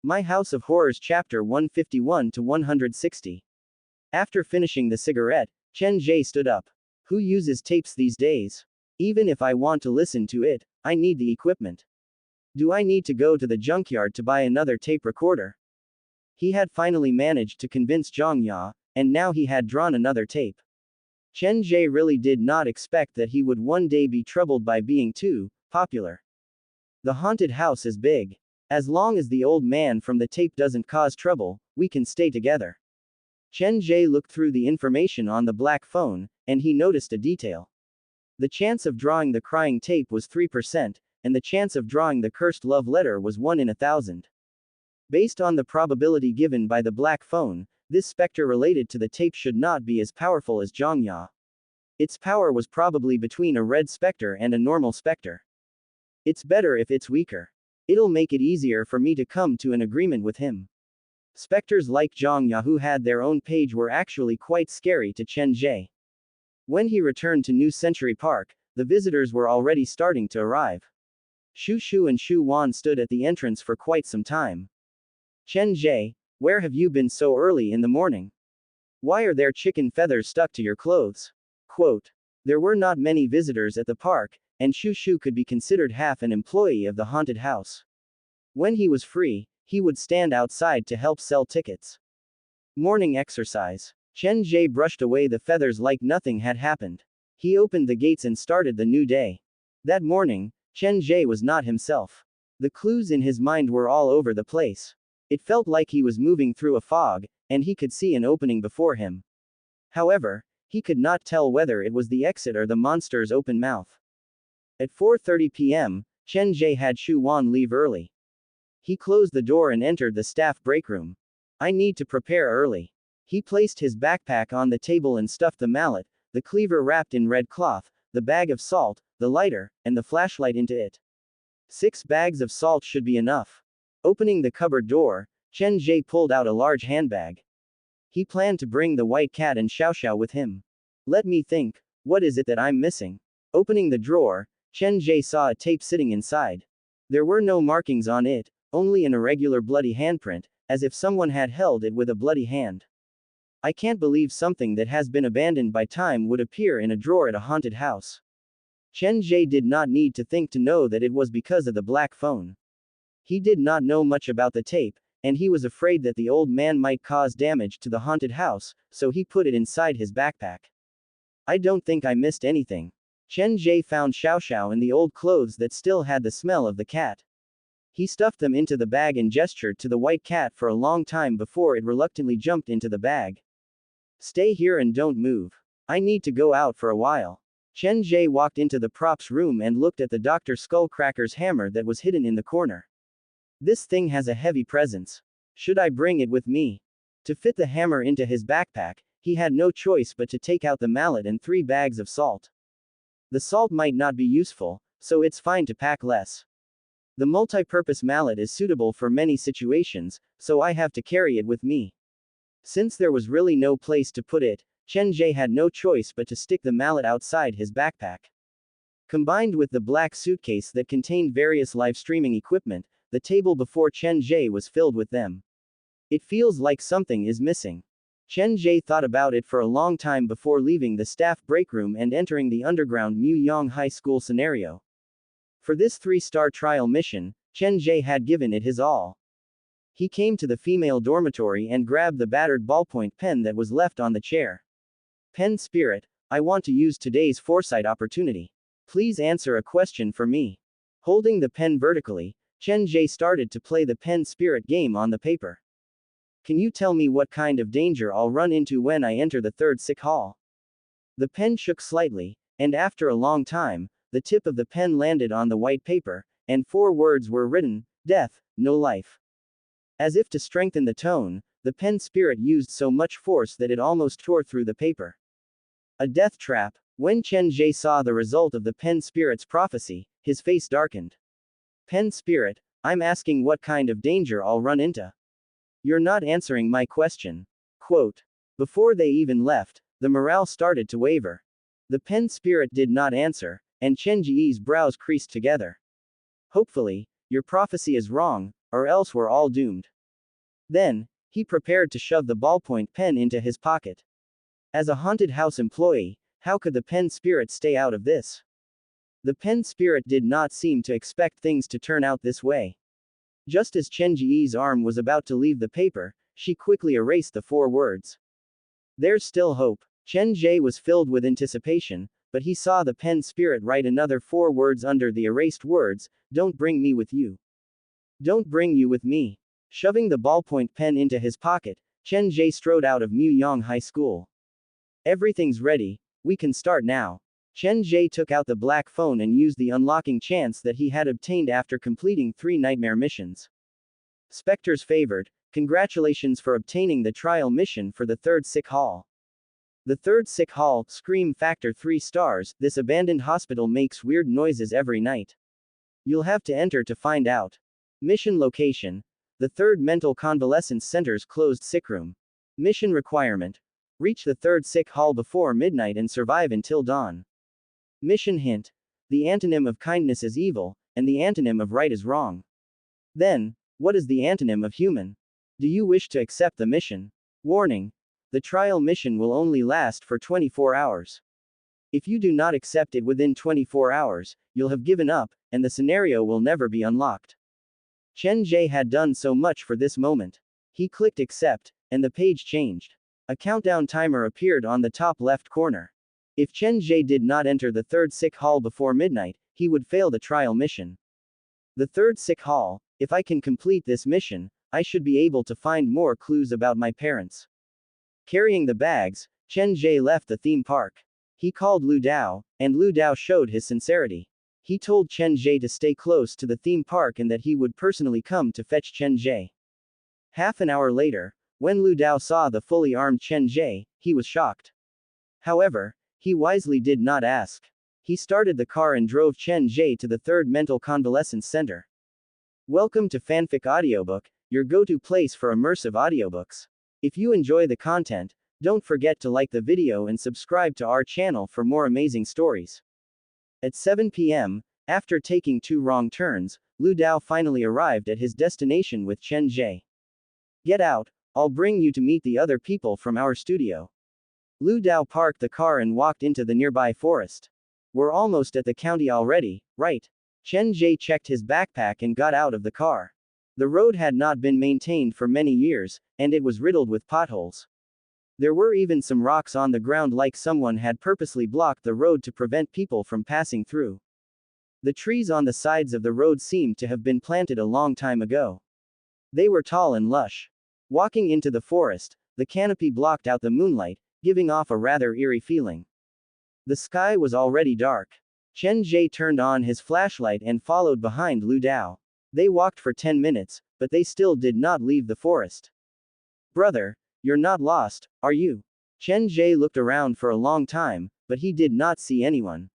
My House of Horrors Chapter 151 to 160. After finishing the cigarette, Chen Ge stood up. Who uses tapes these days? Even if I want to listen to it, I need the equipment. Do I need to go to the junkyard to buy another tape recorder? He had finally managed to convince Zhang Ya, and now he had drawn another tape. Chen Ge really did not expect that he would one day be troubled by being too popular. The haunted house is big. As long as the old man from the tape doesn't cause trouble, we can stay together. Chen Ge looked through the information on the black phone, and he noticed a detail. The chance of drawing the crying tape was 3%, and the chance of drawing the cursed love letter was 1 in 1,000. Based on the probability given by the black phone, this specter related to the tape should not be as powerful as Zhang Ya. Its power was probably between a red specter and a normal specter. It's better if it's weaker. It'll make it easier for me to come to an agreement with him. Specters like Zhang Ya who had their own page were actually quite scary to Chen Ge. When he returned to New Century Park, the visitors were already starting to arrive. Shu Shu and Shu Wan stood at the entrance for quite some time. Chen Ge, where have you been so early in the morning? Why are there chicken feathers stuck to your clothes? Quote. There were not many visitors at the park, and Shu Shu could be considered half an employee of the haunted house. When he was free, he would stand outside to help sell tickets. Morning exercise. Chen Ge brushed away the feathers like nothing had happened. He opened the gates and started the new day. That morning, Chen Ge was not himself. The clues in his mind were all over the place. It felt like he was moving through a fog, and he could see an opening before him. However, he could not tell whether it was the exit or the monster's open mouth. At 4:30 p.m., Chen Ge had Shu Wan leave early. He closed the door and entered the staff break room. I need to prepare early. He placed his backpack on the table and stuffed the mallet, the cleaver wrapped in red cloth, the bag of salt, the lighter, and the flashlight into it. 6 bags of salt should be enough. Opening the cupboard door, Chen Ge pulled out a large handbag. He planned to bring the white cat and Xiao Xiao with him. Let me think, what is it that I'm missing? Opening the drawer, Chen Ge saw a tape sitting inside. There were no markings on it, only an irregular bloody handprint, as if someone had held it with a bloody hand. I can't believe something that has been abandoned by time would appear in a drawer at a haunted house. Chen Ge did not need to think to know that it was because of the black phone. He did not know much about the tape, and he was afraid that the old man might cause damage to the haunted house, so he put it inside his backpack. I don't think I missed anything. Chen Ge found Xiao Xiao in the old clothes that still had the smell of the cat. He stuffed them into the bag and gestured to the white cat for a long time before it reluctantly jumped into the bag. Stay here and don't move. I need to go out for a while. Chen Ge walked into the props room and looked at the Dr. Skullcracker's hammer that was hidden in the corner. This thing has a heavy presence. Should I bring it with me? To fit the hammer into his backpack, he had no choice but to take out the mallet and 3 bags of salt. The salt might not be useful, so it's fine to pack less. The multi-purpose mallet is suitable for many situations, so I have to carry it with me. Since there was really no place to put it, Chen Ge had no choice but to stick the mallet outside his backpack. Combined with the black suitcase that contained various live streaming equipment, the table before Chen Ge was filled with them. It feels like something is missing. Chen Ge thought about it for a long time before leaving the staff break room and entering the underground Muyang High School scenario. For this 3-star trial mission, Chen Ge had given it his all. He came to the female dormitory and grabbed the battered ballpoint pen that was left on the chair. Pen Spirit, I want to use today's foresight opportunity. Please answer a question for me. Holding the pen vertically, Chen Ge started to play the Pen Spirit game on the paper. Can you tell me what kind of danger I'll run into when I enter the 3rd sick hall? The pen shook slightly, and after a long time, the tip of the pen landed on the white paper, and 4 words were written: death, no life. As if to strengthen the tone, the Pen Spirit used so much force that it almost tore through the paper. A death trap. When Chen Ge saw the result of the Pen Spirit's prophecy, his face darkened. Pen Spirit, I'm asking what kind of danger I'll run into. You're not answering my question. Quote. Before they even left, the morale started to waver. The Pen Spirit did not answer, and Chen Ge's brows creased together. Hopefully, your prophecy is wrong, or else we're all doomed. Then, he prepared to shove the ballpoint pen into his pocket. As a haunted house employee, how could the pen spirit stay out of this? The pen spirit did not seem to expect things to turn out this way. Just as Chen Ge's arm was about to leave the paper, she quickly erased the 4 words. There's still hope. Chen Ge was filled with anticipation, but he saw the pen spirit write another 4 words under the erased words: don't bring me with you. Don't bring you with me. Shoving the ballpoint pen into his pocket, Chen Ge strode out of Muyang High School. Everything's ready, we can start now. Chen Ge took out the black phone and used the unlocking chance that he had obtained after completing 3 nightmare missions. Spectres favored, congratulations for obtaining the trial mission for the 3rd sick hall. The 3rd sick hall, scream factor 3 stars, this abandoned hospital makes weird noises every night. You'll have to enter to find out. Mission location: the 3rd Mental Convalescence Center's closed sickroom. Mission requirement: reach the 3rd sick hall before midnight and survive until dawn. Mission hint: the antonym of kindness is evil, and the antonym of right is wrong. Then, what is the antonym of human? Do you wish to accept the mission? Warning: the trial mission will only last for 24 hours. If you do not accept it within 24 hours, you'll have given up, and the scenario will never be unlocked. Chen Ge had done so much for this moment. He clicked accept, and the page changed. A countdown timer appeared on the top left corner. If Chen Ge did not enter the 3rd sick hall before midnight, he would fail the trial mission. The 3rd sick hall: if I can complete this mission, I should be able to find more clues about my parents. Carrying the bags, Chen Ge left the theme park. He called Lu Dao, and Lu Dao showed his sincerity. He told Chen Ge to stay close to the theme park and that he would personally come to fetch Chen Ge. Half an hour later, when Lu Dao saw the fully armed Chen Ge, he was shocked. However, he wisely did not ask. He started the car and drove Chen Ge to the 3rd Mental Convalescence Center. Welcome to Fanfic Audiobook, your go-to place for immersive audiobooks. If you enjoy the content, don't forget to like the video and subscribe to our channel for more amazing stories. At 7 p.m., after taking 2 wrong turns, Lu Dao finally arrived at his destination with Chen Ge. Get out, I'll bring you to meet the other people from our studio. Lu Dao parked the car and walked into the nearby forest. We're almost at the county already, right? Chen Ge checked his backpack and got out of the car. The road had not been maintained for many years, and it was riddled with potholes. There were even some rocks on the ground, like someone had purposely blocked the road to prevent people from passing through. The trees on the sides of the road seemed to have been planted a long time ago. They were tall and lush. Walking into the forest, the canopy blocked out the moonlight, giving off a rather eerie feeling. The sky was already dark. Chen Ge turned on his flashlight and followed behind Lu Dao. They walked for 10 minutes, but they still did not leave the forest. Brother, you're not lost, are you? Chen Ge looked around for a long time, but he did not see anyone.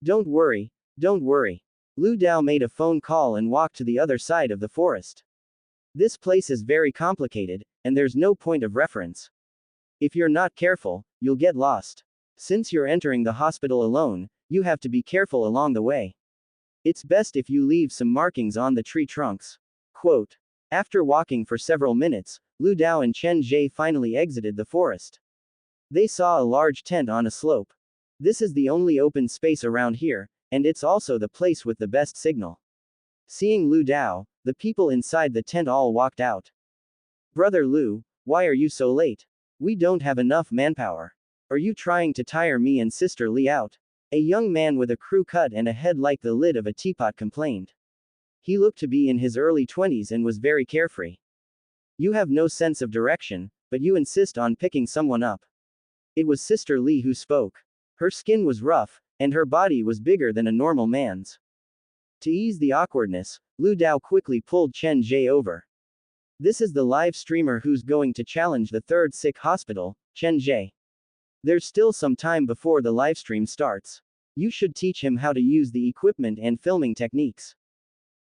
Don't worry, don't worry. Lu Dao made a phone call and walked to the other side of the forest. This place is very complicated, and there's no point of reference. If you're not careful, you'll get lost. Since you're entering the hospital alone, you have to be careful along the way. It's best if you leave some markings on the tree trunks. Quote. After walking for several minutes, Lu Dao and Chen Ge finally exited the forest. They saw a large tent on a slope. This is the only open space around here, and it's also the place with the best signal. Seeing Lu Dao, the people inside the tent all walked out. Brother Lu, why are you so late? We don't have enough manpower. Are you trying to tire me and Sister Li out? A young man with a crew cut and a head like the lid of a teapot complained. He looked to be in his early 20s and was very carefree. You have no sense of direction, but you insist on picking someone up. It was Sister Li who spoke. Her skin was rough, and her body was bigger than a normal man's. To ease the awkwardness, Lu Dao quickly pulled Chen Ge over. This is the live streamer who's going to challenge the 3rd sick hospital, Chen Ge. There's still some time before the livestream starts. You should teach him how to use the equipment and filming techniques.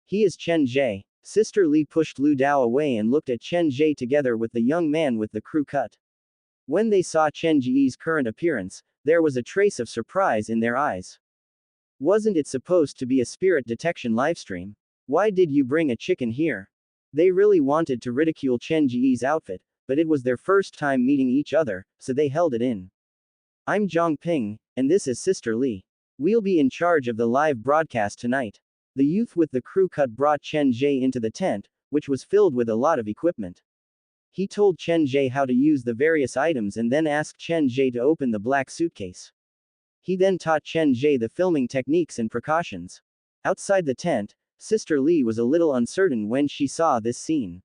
He is Chen Ge. Sister Li pushed Lu Dao away and looked at Chen Ge together with the young man with the crew cut. When they saw Chen Ge's current appearance, there was a trace of surprise in their eyes. Wasn't it supposed to be a spirit detection livestream? Why did you bring a chicken here? They really wanted to ridicule Chen Ge's outfit, but it was their first time meeting each other, so they held it in. I'm Ping, and this is Sister Lee. We'll be in charge of the live broadcast tonight. The youth with the crew cut brought Chen Ge into the tent, which was filled with a lot of equipment. He told Chen Ge how to use the various items and then asked Chen Ge to open the black suitcase. He then taught Chen Ge the filming techniques and precautions. Outside the tent, Sister Lee was a little uncertain when she saw this scene.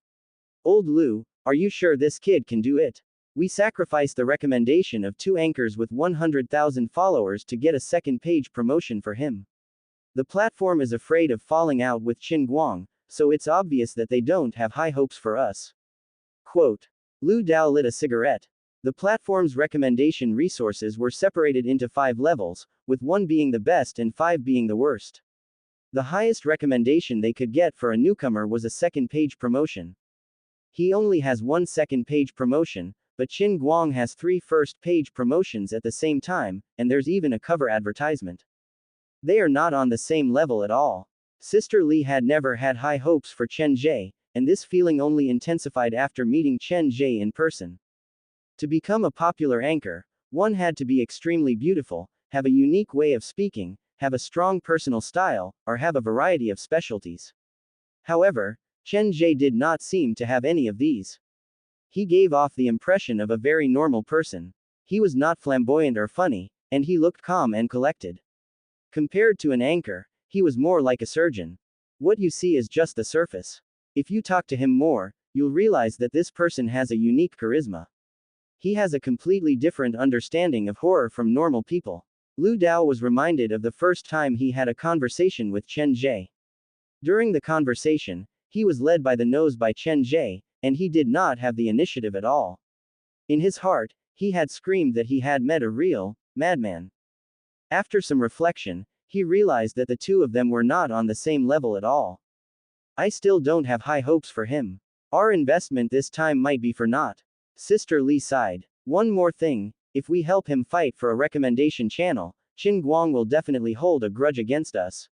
Old Lu, are you sure this kid can do it? We sacrificed the recommendation of 2 anchors with 100,000 followers to get a second page promotion for him. The platform is afraid of falling out with Qin Guang, so it's obvious that they don't have high hopes for us. Quote. Lu Dao lit a cigarette. The platform's recommendation resources were separated into 5 levels, with 1 being the best and 5 being the worst. The highest recommendation they could get for a newcomer was a second page promotion. He only has 1 second page promotion, but Qin Guang has 3 first page promotions at the same time, and there's even a cover advertisement. They are not on the same level at all. Sister Lee had never had high hopes for Chen Ge, and this feeling only intensified after meeting Chen Ge in person. To become a popular anchor, one had to be extremely beautiful, have a unique way of speaking, have a strong personal style, or have a variety of specialties. However, Chen Ge did not seem to have any of these. He gave off the impression of a very normal person. He was not flamboyant or funny, and he looked calm and collected. Compared to an anchor, he was more like a surgeon. What you see is just the surface. If you talk to him more, you'll realize that this person has a unique charisma. He has a completely different understanding of horror from normal people. Lu Dao was reminded of the first time he had a conversation with Chen Ge. During the conversation, he was led by the nose by Chen Ge, and he did not have the initiative at all. In his heart, he had screamed that he had met a real madman. After some reflection, he realized that the two of them were not on the same level at all. I still don't have high hopes for him. Our investment this time might be for naught. Sister Lee sighed. One more thing, if we help him fight for a recommendation channel, Qin Guang will definitely hold a grudge against us.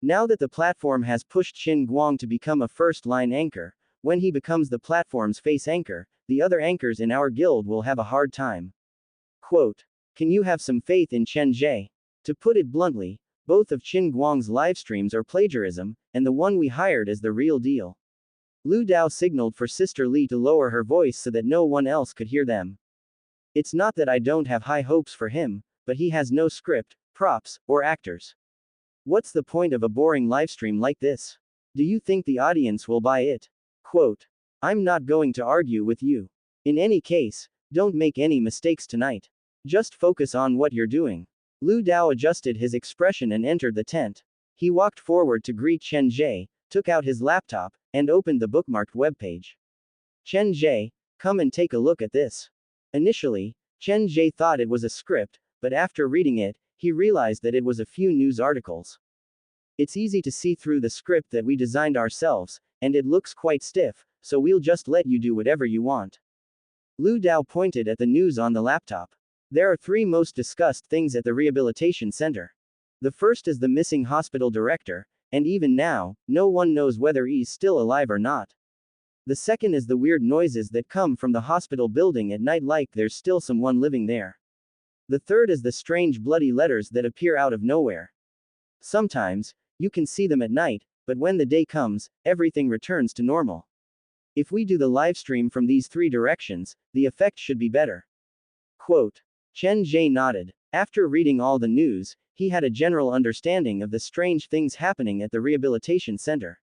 Now that the platform has pushed Qin Guang to become a first-line anchor, when he becomes the platform's face anchor, the other anchors in our guild will have a hard time. Quote. Can you have some faith in Chen Ge? To put it bluntly, both of Qin Guang's livestreams are plagiarism, and the one we hired is the real deal. Lu Dao signaled for Sister Lee to lower her voice so that no one else could hear them. It's not that I don't have high hopes for him, but he has no script, props, or actors. What's the point of a boring livestream like this? Do you think the audience will buy it? Quote. I'm not going to argue with you. In any case, don't make any mistakes tonight. Just focus on what you're doing. Lu Dao adjusted his expression and entered the tent. He walked forward to greet Chen Ge, took out his laptop, and opened the bookmarked webpage. Chen Ge, come and take a look at this. Initially, Chen Ge thought it was a script, but after reading it, he realized that it was a few news articles. It's easy to see through the script that we designed ourselves, and it looks quite stiff, so we'll just let you do whatever you want. Lu Dao pointed at the news on the laptop. There are 3 most discussed things at the rehabilitation center. The first is the missing hospital director, and even now, no one knows whether he's still alive or not. The second is the weird noises that come from the hospital building at night, like there's still someone living there. The third is the strange bloody letters that appear out of nowhere. Sometimes, you can see them at night, but when the day comes, everything returns to normal. If we do the livestream from these 3 directions, the effect should be better. Quote. Chen Ge nodded. After reading all the news, he had a general understanding of the strange things happening at the rehabilitation center.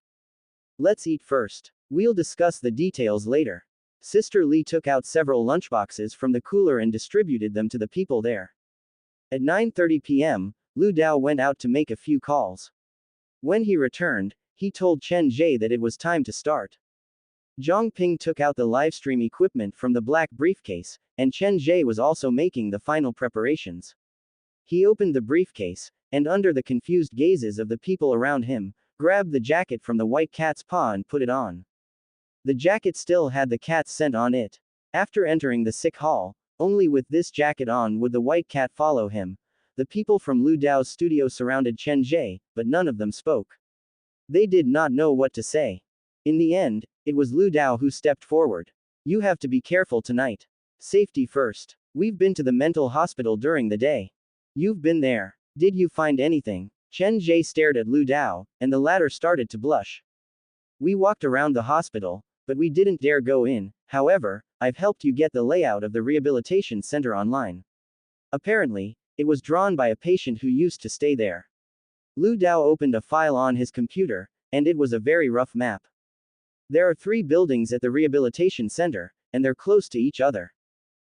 Let's eat first. We'll discuss the details later. Sister Lee took out several lunchboxes from the cooler and distributed them to the people there. At 9:30 p.m., Lu Dao went out to make a few calls. When he returned, he told Chen Ge that it was time to start. Ping took out the livestream equipment from the black briefcase, and Chen Ge was also making the final preparations. He opened the briefcase, and under the confused gazes of the people around him, grabbed the jacket from the white cat's paw and put it on. The jacket still had the cat's scent on it. After entering the sick hall, only with this jacket on would the white cat follow him. The people from Lu Dao's studio surrounded Chen Ge, but none of them spoke. They did not know what to say. In the end, it was Lu Dao who stepped forward. You have to be careful tonight. Safety first. We've been to the mental hospital during the day. You've been there. Did you find anything? Chen Ge stared at Lu Dao, and the latter started to blush. We walked around the hospital, but we didn't dare go in. However, I've helped you get the layout of the rehabilitation center online. Apparently, it was drawn by a patient who used to stay there. Lu Dao opened a file on his computer, and it was a very rough map. There are 3 buildings at the rehabilitation center, and they're close to each other.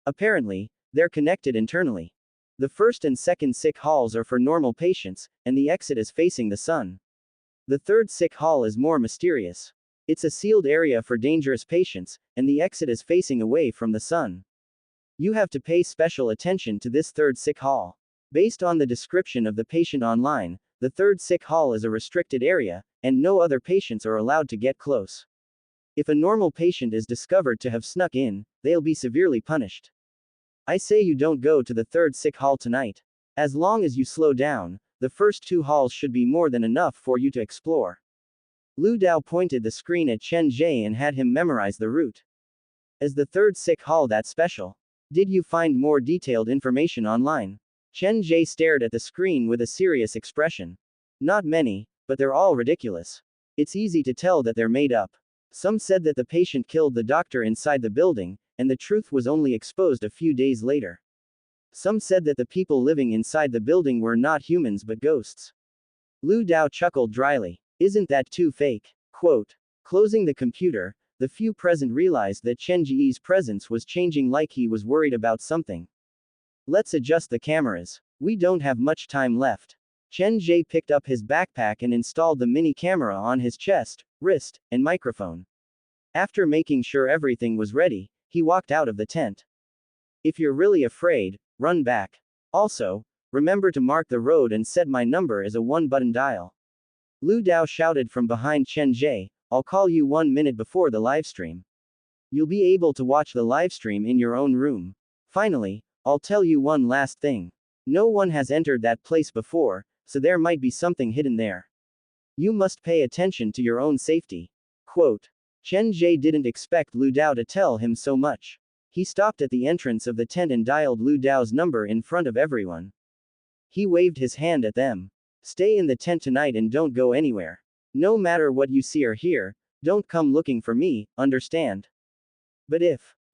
Apparently, they're connected internally. The first and second sick halls are for normal patients, and the exit is facing the sun. The third sick hall is more mysterious. It's a sealed area for dangerous patients, and the exit is facing away from the sun. You have to pay special attention to this third sick hall. Based on the description of the patient online, the third sick hall is a restricted area, and no other patients are allowed to get close. If a normal patient is discovered to have snuck in, they'll be severely punished. I say you don't go to the third sick hall tonight. As long as you slow down, the first 2 halls should be more than enough for you to explore. Lu Dao pointed the screen at Chen Ge and had him memorize the route. Is the third sick hall that special? Did you find more detailed information online? Chen Ge stared at the screen with a serious expression. Not many, but they're all ridiculous. It's easy to tell that they're made up. Some said that the patient killed the doctor inside the building, and the truth was only exposed a few days later. Some said that the people living inside the building were not humans but ghosts. Lu Dao chuckled dryly. Isn't that too fake? Quote. Closing the computer, the few present realized that Chen Ge's presence was changing, like he was worried about something. Let's adjust the cameras. We don't have much time left. Chen Ge picked up his backpack and installed the mini camera on his chest, wrist, and microphone. After making sure everything was ready, he walked out of the tent. If you're really afraid, run back. Also, remember to mark the road and set my number as a 1-button dial. Lu Dao shouted from behind Chen Ge, I'll call you 1 minute before the livestream. You'll be able to watch the livestream in your own room. Finally, I'll tell you one last thing. No one has entered that place before, so there might be something hidden there. You must pay attention to your own safety. Quote. Chen Ge didn't expect Lu Dao to tell him so much. He stopped at the entrance of the tent and dialed Lu Dao's number in front of everyone. He waved his hand at them. Stay in the tent tonight and don't go anywhere. No matter what you see or hear, don't come looking for me, understand? But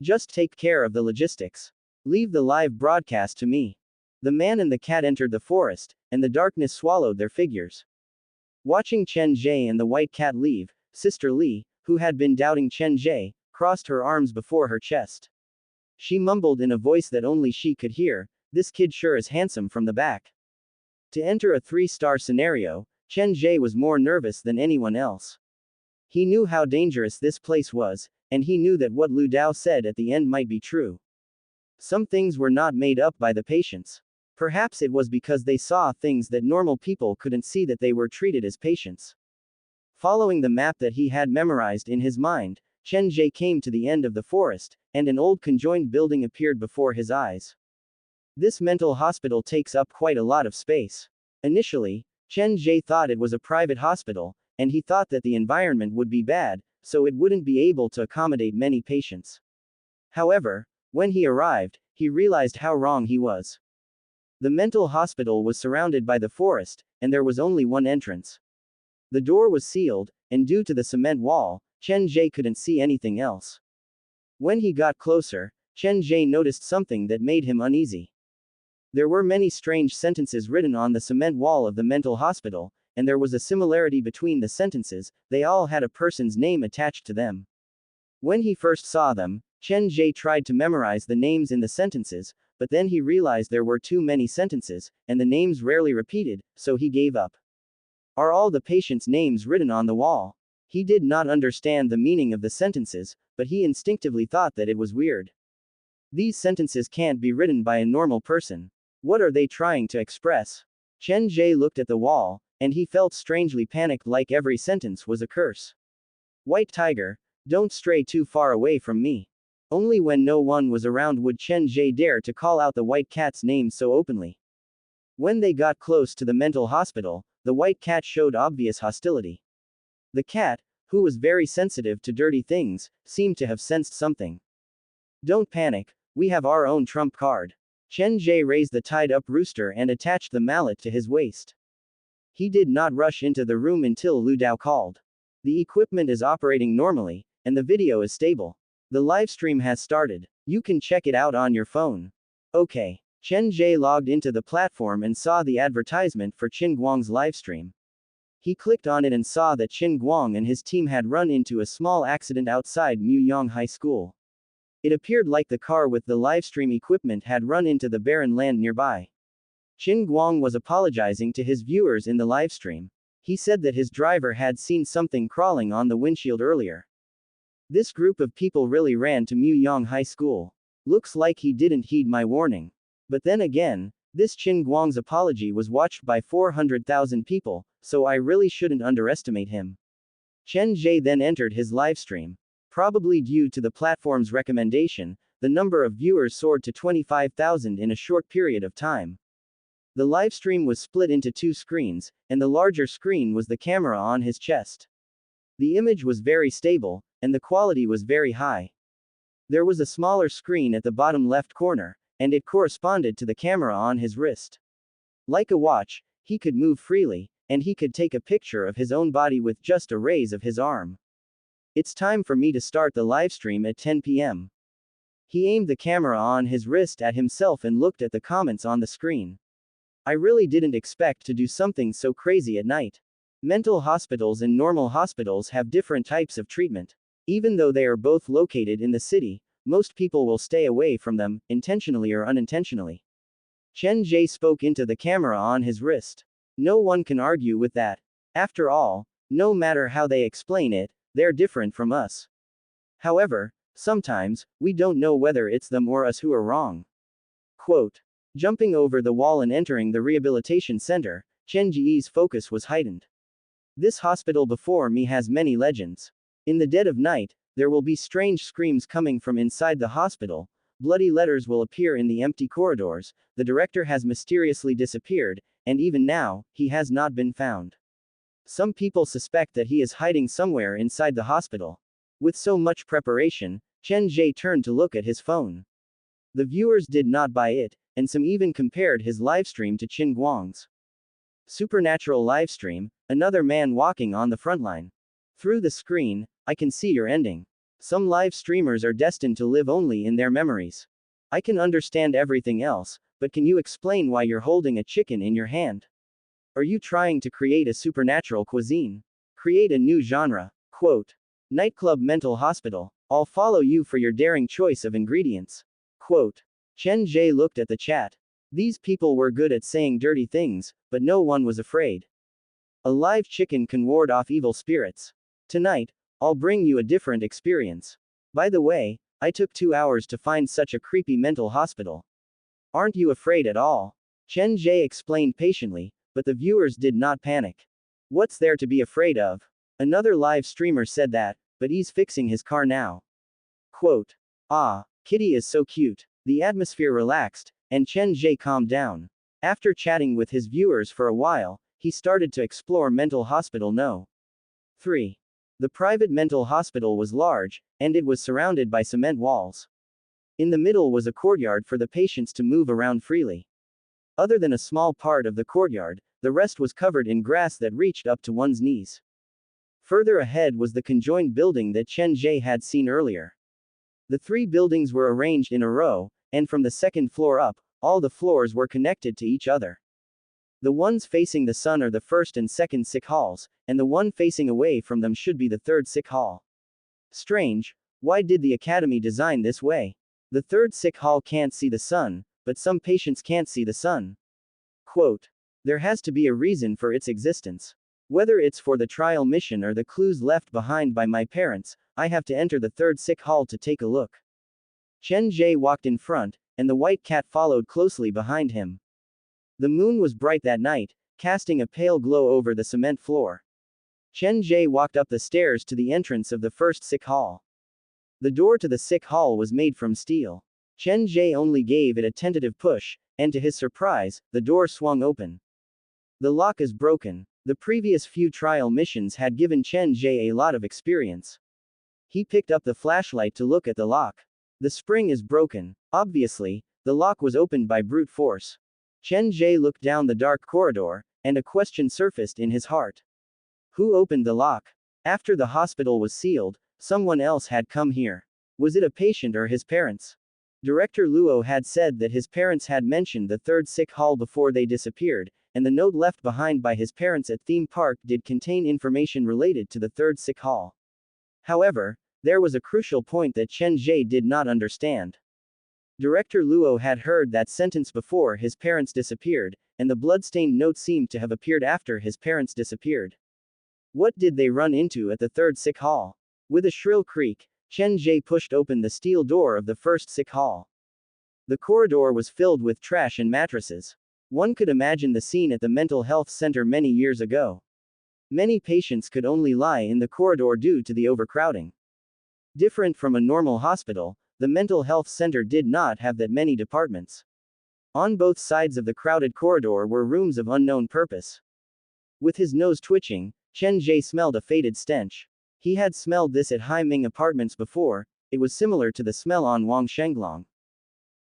just take care of the logistics. Leave the live broadcast to me. The man and the cat entered the forest, and the darkness swallowed their figures. Watching Chen Ge and the white cat leave, Sister Li, who had been doubting Chen Ge, crossed her arms before her chest. She mumbled in a voice that only she could hear, this kid sure is handsome from the back. To enter a 3-star scenario, Chen Ge was more nervous than anyone else. He knew how dangerous this place was, and he knew that what Lu Dao said at the end might be true. Some things were not made up by the patients. Perhaps it was because they saw things that normal people couldn't see, that they were treated as patients. Following the map that he had memorized in his mind, Chen Ge came to the end of the forest, and an old conjoined building appeared before his eyes. This mental hospital takes up quite a lot of space. Initially, Chen Ge thought it was a private hospital, and he thought that the environment would be bad, so it wouldn't be able to accommodate many patients. However, when he arrived, he realized how wrong he was. The mental hospital was surrounded by the forest, and there was only one entrance. The door was sealed, and due to the cement wall, Chen Ge couldn't see anything else. When he got closer, Chen Ge noticed something that made him uneasy. There were many strange sentences written on the cement wall of the mental hospital, and there was a similarity between the sentences, they all had a person's name attached to them. When he first saw them, Chen Ge tried to memorize the names in the sentences, but then he realized there were too many sentences, and the names rarely repeated, so he gave up. Are all the patients' names written on the wall? He did not understand the meaning of the sentences, but he instinctively thought that it was weird. These sentences can't be written by a normal person. What are they trying to express? Chen Ge looked at the wall, and he felt strangely panicked, like every sentence was a curse. White tiger, don't stray too far away from me. Only when no one was around would Chen Ge dare to call out the white cat's name so openly. When they got close to the mental hospital, the white cat showed obvious hostility. The cat, who was very sensitive to dirty things, seemed to have sensed something. Don't panic, we have our own trump card. Chen Ge raised the tied-up rooster and attached the mallet to his waist. He did not rush into the room until Lu Dao called. The equipment is operating normally, and the video is stable. The livestream has started. You can check it out on your phone. Okay. Chen Ge logged into the platform and saw the advertisement for Qin Guang's livestream. He clicked on it and saw that Qin Guang and his team had run into a small accident outside Muyang High School. It appeared like the car with the livestream equipment had run into the barren land nearby. Qin Guang was apologizing to his viewers in the livestream. He said that his driver had seen something crawling on the windshield earlier. This group of people really ran to Muyang High School. Looks like he didn't heed my warning. But then again, this Qin Guang's apology was watched by 400,000 people, so I really shouldn't underestimate him. Chen Ge then entered his livestream. Probably due to the platform's recommendation, the number of viewers soared to 25,000 in a short period of time. The livestream was split into two screens, and the larger screen was the camera on his chest. The image was very stable, and the quality was very high. There was a smaller screen at the bottom left corner, and it corresponded to the camera on his wrist. Like a watch, he could move freely, and he could take a picture of his own body with just a raise of his arm. It's time for me to start the livestream at 10 p.m. He aimed the camera on his wrist at himself and looked at the comments on the screen. I really didn't expect to do something so crazy at night. Mental hospitals and normal hospitals have different types of treatment. Even though they are both located in the city, most people will stay away from them, intentionally or unintentionally. Chen Ge spoke into the camera on his wrist. No one can argue with that. After all, no matter how they explain it, they're different from us. However, sometimes, we don't know whether it's them or us who are wrong. Quote. Jumping over the wall and entering the rehabilitation center, Chen Ge's focus was heightened. This hospital before me has many legends. In the dead of night, there will be strange screams coming from inside the hospital, bloody letters will appear in the empty corridors, the director has mysteriously disappeared, and even now, he has not been found. Some people suspect that he is hiding somewhere inside the hospital. With so much preparation, Chen Ge turned to look at his phone. The viewers did not buy it, and some even compared his livestream to Qin Guang's. Supernatural livestream, another man walking on the frontline. Through the screen, I can see your ending. Some live streamers are destined to live only in their memories. I can understand everything else, but can you explain why you're holding a chicken in your hand? Are you trying to create a supernatural cuisine? Create a new genre. Quote. Nightclub mental hospital. I'll follow you for your daring choice of ingredients. Quote. Chen Ge looked at the chat. These people were good at saying dirty things, but no one was afraid. A live chicken can ward off evil spirits. Tonight, I'll bring you a different experience. By the way, I took 2 hours to find such a creepy mental hospital. Aren't you afraid at all? Chen Ge explained patiently, but the viewers did not panic. What's there to be afraid of? Another live streamer said that, but he's fixing his car now. Quote. Ah, Kitty is so cute. The atmosphere relaxed, and Chen Ge calmed down. After chatting with his viewers for a while, he started to explore mental hospital No. 3. The private mental hospital was large, and it was surrounded by cement walls. In the middle was a courtyard for the patients to move around freely. Other than a small part of the courtyard, the rest was covered in grass that reached up to one's knees. Further ahead was the conjoined building that Chen Ge had seen earlier. The 3 buildings were arranged in a row, and from the second floor up, all the floors were connected to each other. The ones facing the sun are the first and second sick halls, and the one facing away from them should be the third sick hall. Strange, why did the academy design this way? The third sick hall can't see the sun, but some patients can't see the sun. Quote. There has to be a reason for its existence. Whether it's for the trial mission or the clues left behind by my parents, I have to enter the third sick hall to take a look. Chen Ge walked in front, and the white cat followed closely behind him. The moon was bright that night, casting a pale glow over the cement floor. Chen Ge walked up the stairs to the entrance of the first sick hall. The door to the sick hall was made from steel. Chen Ge only gave it a tentative push, and to his surprise, the door swung open. The lock is broken. The previous few trial missions had given Chen Ge a lot of experience. He picked up the flashlight to look at the lock. The spring is broken. Obviously, the lock was opened by brute force. Chen Ge looked down the dark corridor, and a question surfaced in his heart. Who opened the lock? After the hospital was sealed, someone else had come here. Was it a patient or his parents? Director Luo had said that his parents had mentioned the third sick hall before they disappeared, and the note left behind by his parents at theme park did contain information related to the third sick hall. However, there was a crucial point that Chen Ge did not understand. Director Luo had heard that sentence before his parents disappeared, and the bloodstained note seemed to have appeared after his parents disappeared. What did they run into at the third sick hall? With a shrill creak, Chen Ge pushed open the steel door of the first sick hall. The corridor was filled with trash and mattresses. One could imagine the scene at the mental health center many years ago. Many patients could only lie in the corridor due to the overcrowding. Different from a normal hospital, the mental health center did not have that many departments. On both sides of the crowded corridor were rooms of unknown purpose. With his nose twitching, Chen Ge smelled a faded stench. He had smelled this at Haiming Apartments before. It was similar to the smell on Wang Shenglong.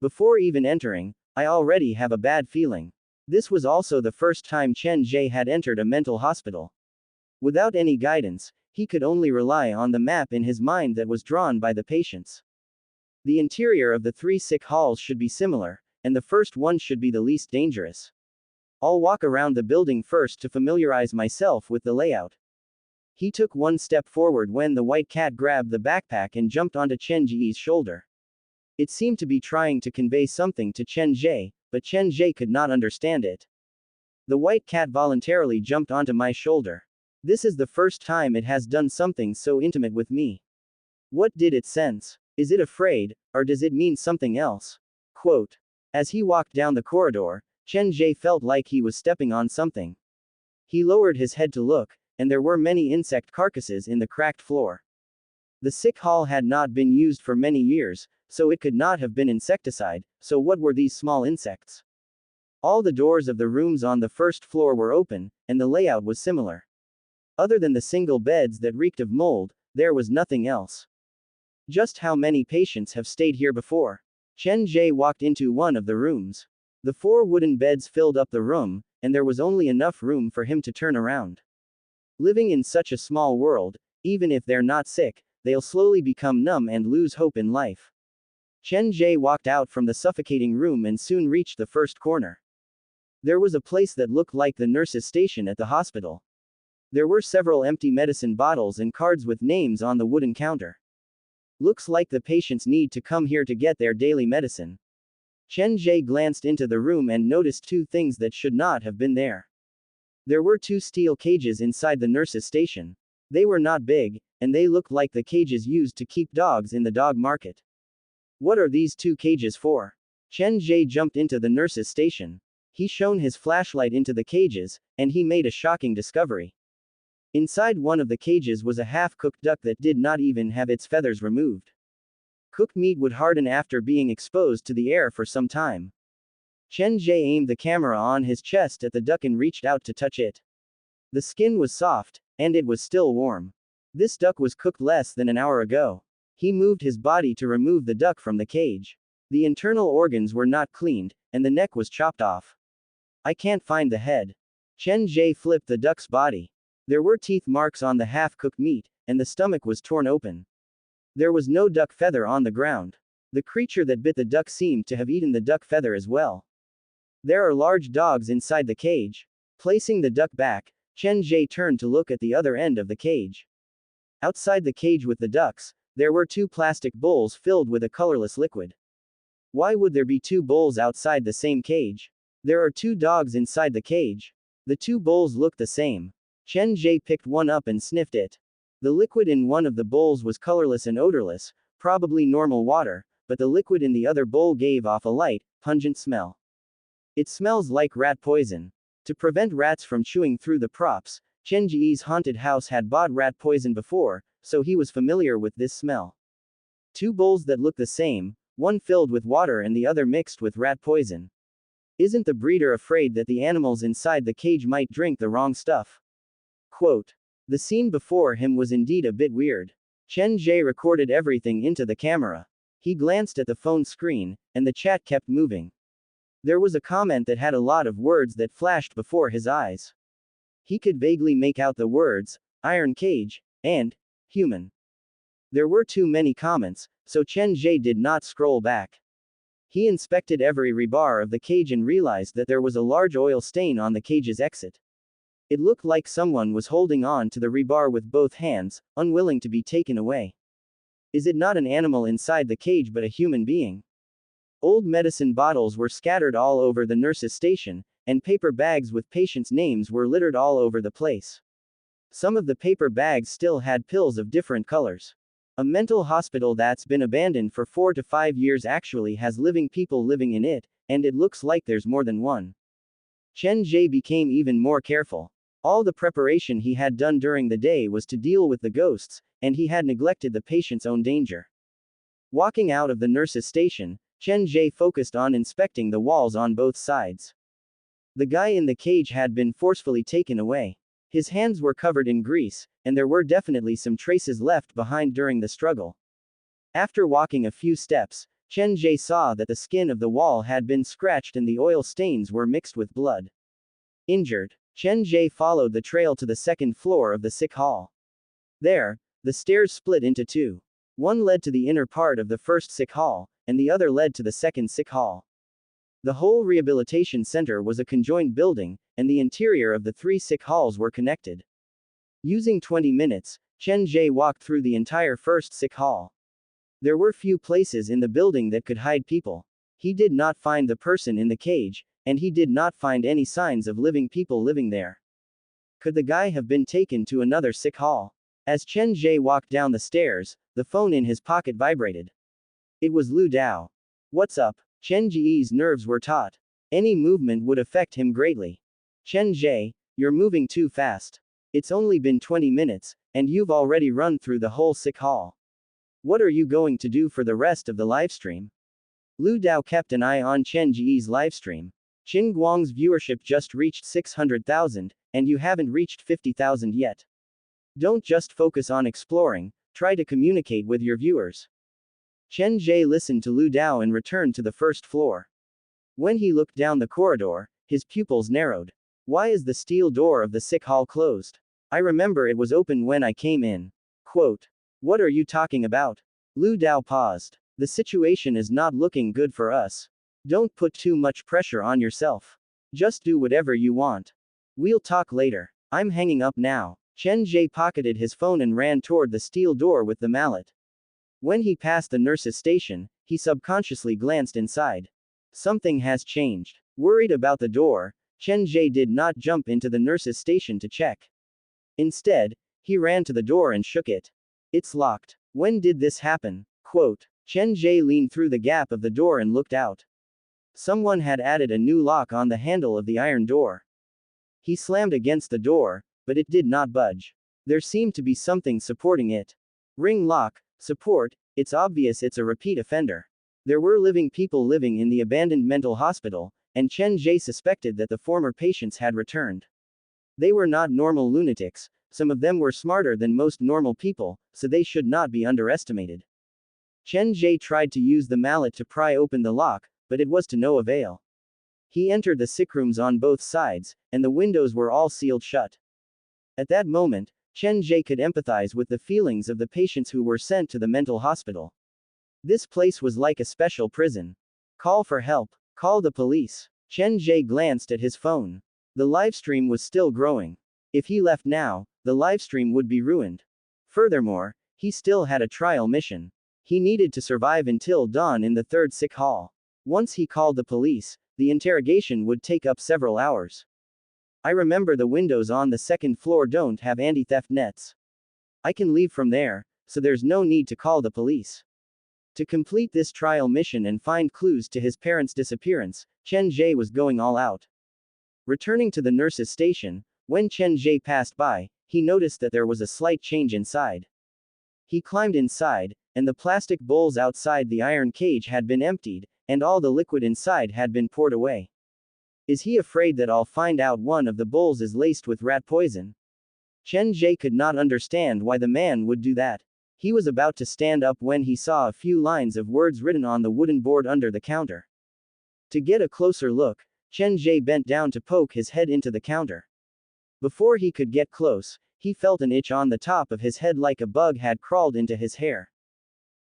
Before even entering, I already have a bad feeling. This was also the first time Chen Ge had entered a mental hospital. Without any guidance, he could only rely on the map in his mind that was drawn by the patients. The interior of the three sick halls should be similar, and the first one should be the least dangerous. I'll walk around the building first to familiarize myself with the layout. He took one step forward when the white cat grabbed the backpack and jumped onto Chen Ge's shoulder. It seemed to be trying to convey something to Chen Ge, but Chen Ge could not understand it. The white cat voluntarily jumped onto my shoulder. This is the first time it has done something so intimate with me. What did it sense? Is it afraid, or does it mean something else? Quote. As he walked down the corridor, Chen Ge felt like he was stepping on something. He lowered his head to look, and there were many insect carcasses in the cracked floor. The sick hall had not been used for many years, so it could not have been insecticide, so what were these small insects? All the doors of the rooms on the first floor were open, and the layout was similar. Other than the single beds that reeked of mold, there was nothing else. Just how many patients have stayed here before? Chen Ge walked into one of the rooms. The 4 wooden beds filled up the room, and there was only enough room for him to turn around. Living in such a small world, even if they're not sick, they'll slowly become numb and lose hope in life. Chen Ge walked out from the suffocating room and soon reached the first corner. There was a place that looked like the nurse's station at the hospital. There were several empty medicine bottles and cards with names on the wooden counter. Looks like the patients need to come here to get their daily medicine. Chen Ge glanced into the room and noticed 2 things that should not have been there. There were 2 steel cages inside the nurse's station. They were not big, and they looked like the cages used to keep dogs in the dog market. What are these 2 cages for? Chen Ge jumped into the nurse's station. He shone his flashlight into the cages, and he made a shocking discovery. Inside one of the cages was a half-cooked duck that did not even have its feathers removed. Cooked meat would harden after being exposed to the air for some time. Chen Ge aimed the camera on his chest at the duck and reached out to touch it. The skin was soft, and it was still warm. This duck was cooked less than an hour ago. He moved his body to remove the duck from the cage. The internal organs were not cleaned, and the neck was chopped off. I can't find the head. Chen Ge flipped the duck's body. There were teeth marks on the half-cooked meat, and the stomach was torn open. There was no duck feather on the ground. The creature that bit the duck seemed to have eaten the duck feather as well. There are large dogs inside the cage. Placing the duck back, Chen Ge turned to look at the other end of the cage. Outside the cage with the ducks, there were 2 plastic bowls filled with a colorless liquid. Why would there be 2 bowls outside the same cage? There are 2 dogs inside the cage. The 2 bowls looked the same. Chen Ge picked one up and sniffed it. The liquid in one of the bowls was colorless and odorless, probably normal water, but the liquid in the other bowl gave off a light, pungent smell. It smells like rat poison. To prevent rats from chewing through the props, Chen Ge's haunted house had bought rat poison before, so he was familiar with this smell. 2 bowls that look the same, one filled with water and the other mixed with rat poison. Isn't the breeder afraid that the animals inside the cage might drink the wrong stuff? Quote. The scene before him was indeed a bit weird. Chen Ge recorded everything into the camera. He glanced at the phone screen, and the chat kept moving. There was a comment that had a lot of words that flashed before his eyes. He could vaguely make out the words, iron cage, and human. There were too many comments, so Chen Ge did not scroll back. He inspected every rebar of the cage and realized that there was a large oil stain on the cage's exit. It looked like someone was holding on to the rebar with both hands, unwilling to be taken away. Is it not an animal inside the cage but a human being? Old medicine bottles were scattered all over the nurse's station, and paper bags with patients' names were littered all over the place. Some of the paper bags still had pills of different colors. A mental hospital that's been abandoned for 4 to 5 years actually has living people living in it, and it looks like there's more than one. Chen Ge became even more careful. All the preparation he had done during the day was to deal with the ghosts, and he had neglected the patient's own danger. Walking out of the nurse's station, Chen Ge focused on inspecting the walls on both sides. The guy in the cage had been forcefully taken away. His hands were covered in grease, and there were definitely some traces left behind during the struggle. After walking a few steps, Chen Ge saw that the skin of the wall had been scratched and the oil stains were mixed with blood. Injured, Chen Ge followed the trail to the second floor of the sick hall. There, the stairs split into two. One led to the inner part of the first sick hall, and the other led to the second sick hall. The whole rehabilitation center was a conjoined building, and the interior of the 3 sick halls were connected. Using 20 minutes, Chen Ge walked through the entire first sick hall. There were few places in the building that could hide people. He did not find the person in the cage, and he did not find any signs of living people living there. Could the guy have been taken to another sick hall? As Chen Ge walked down the stairs, the phone in his pocket vibrated. It was Lu Dao. What's up? Chen Ge's nerves were taut. Any movement would affect him greatly. Chen Ge, you're moving too fast. It's only been 20 minutes, and you've already run through the whole sick hall. What are you going to do for the rest of the livestream? Lu Dao kept an eye on Chen Ge's livestream. Qin Guang's viewership just reached 600,000, and you haven't reached 50,000 yet. Don't just focus on exploring, try to communicate with your viewers. Chen Ge listened to Lu Dao and returned to the first floor. When he looked down the corridor, his pupils narrowed. Why is the steel door of the sick hall closed? I remember it was open when I came in. Quote. What are you talking about? Lu Dao paused. The situation is not looking good for us. Don't put too much pressure on yourself. Just do whatever you want. We'll talk later. I'm hanging up now. Chen Ge pocketed his phone and ran toward the steel door with the mallet. When he passed the nurse's station, he subconsciously glanced inside. Something has changed. Worried about the door, Chen Ge did not jump into the nurse's station to check. Instead, he ran to the door and shook it. It's locked. When did this happen? Quote. Chen Ge leaned through the gap of the door and looked out. Someone had added a new lock on the handle of the iron door. He slammed against the door, but it did not budge. There seemed to be something supporting it. Ring lock, support, it's obvious it's a repeat offender. There were living people living in the abandoned mental hospital, and Chen Ge suspected that the former patients had returned. They were not normal lunatics, some of them were smarter than most normal people, so they should not be underestimated. Chen Ge tried to use the mallet to pry open the lock, but it was to no avail. He entered the sick rooms on both sides, and the windows were all sealed shut. At that moment, Chen Ge could empathize with the feelings of the patients who were sent to the mental hospital. This place was like a special prison. Call for help. Call the police. Chen Ge glanced at his phone. The livestream was still growing. If he left now, the livestream would be ruined. Furthermore, he still had a trial mission. He needed to survive until dawn in the third sick hall. Once he called the police, the interrogation would take up several hours. I remember the windows on the second floor don't have anti-theft nets. I can leave from there, so there's no need to call the police. To complete this trial mission and find clues to his parents' disappearance, Chen Ge was going all out. Returning to the nurse's station, when Chen Ge passed by, he noticed that there was a slight change inside. He climbed inside, and the plastic bowls outside the iron cage had been emptied, and all the liquid inside had been poured away. Is he afraid that I'll find out one of the bowls is laced with rat poison? Chen Ge could not understand why the man would do that. He was about to stand up when he saw a few lines of words written on the wooden board under the counter. To get a closer look, Chen Ge bent down to poke his head into the counter. Before he could get close, he felt an itch on the top of his head like a bug had crawled into his hair.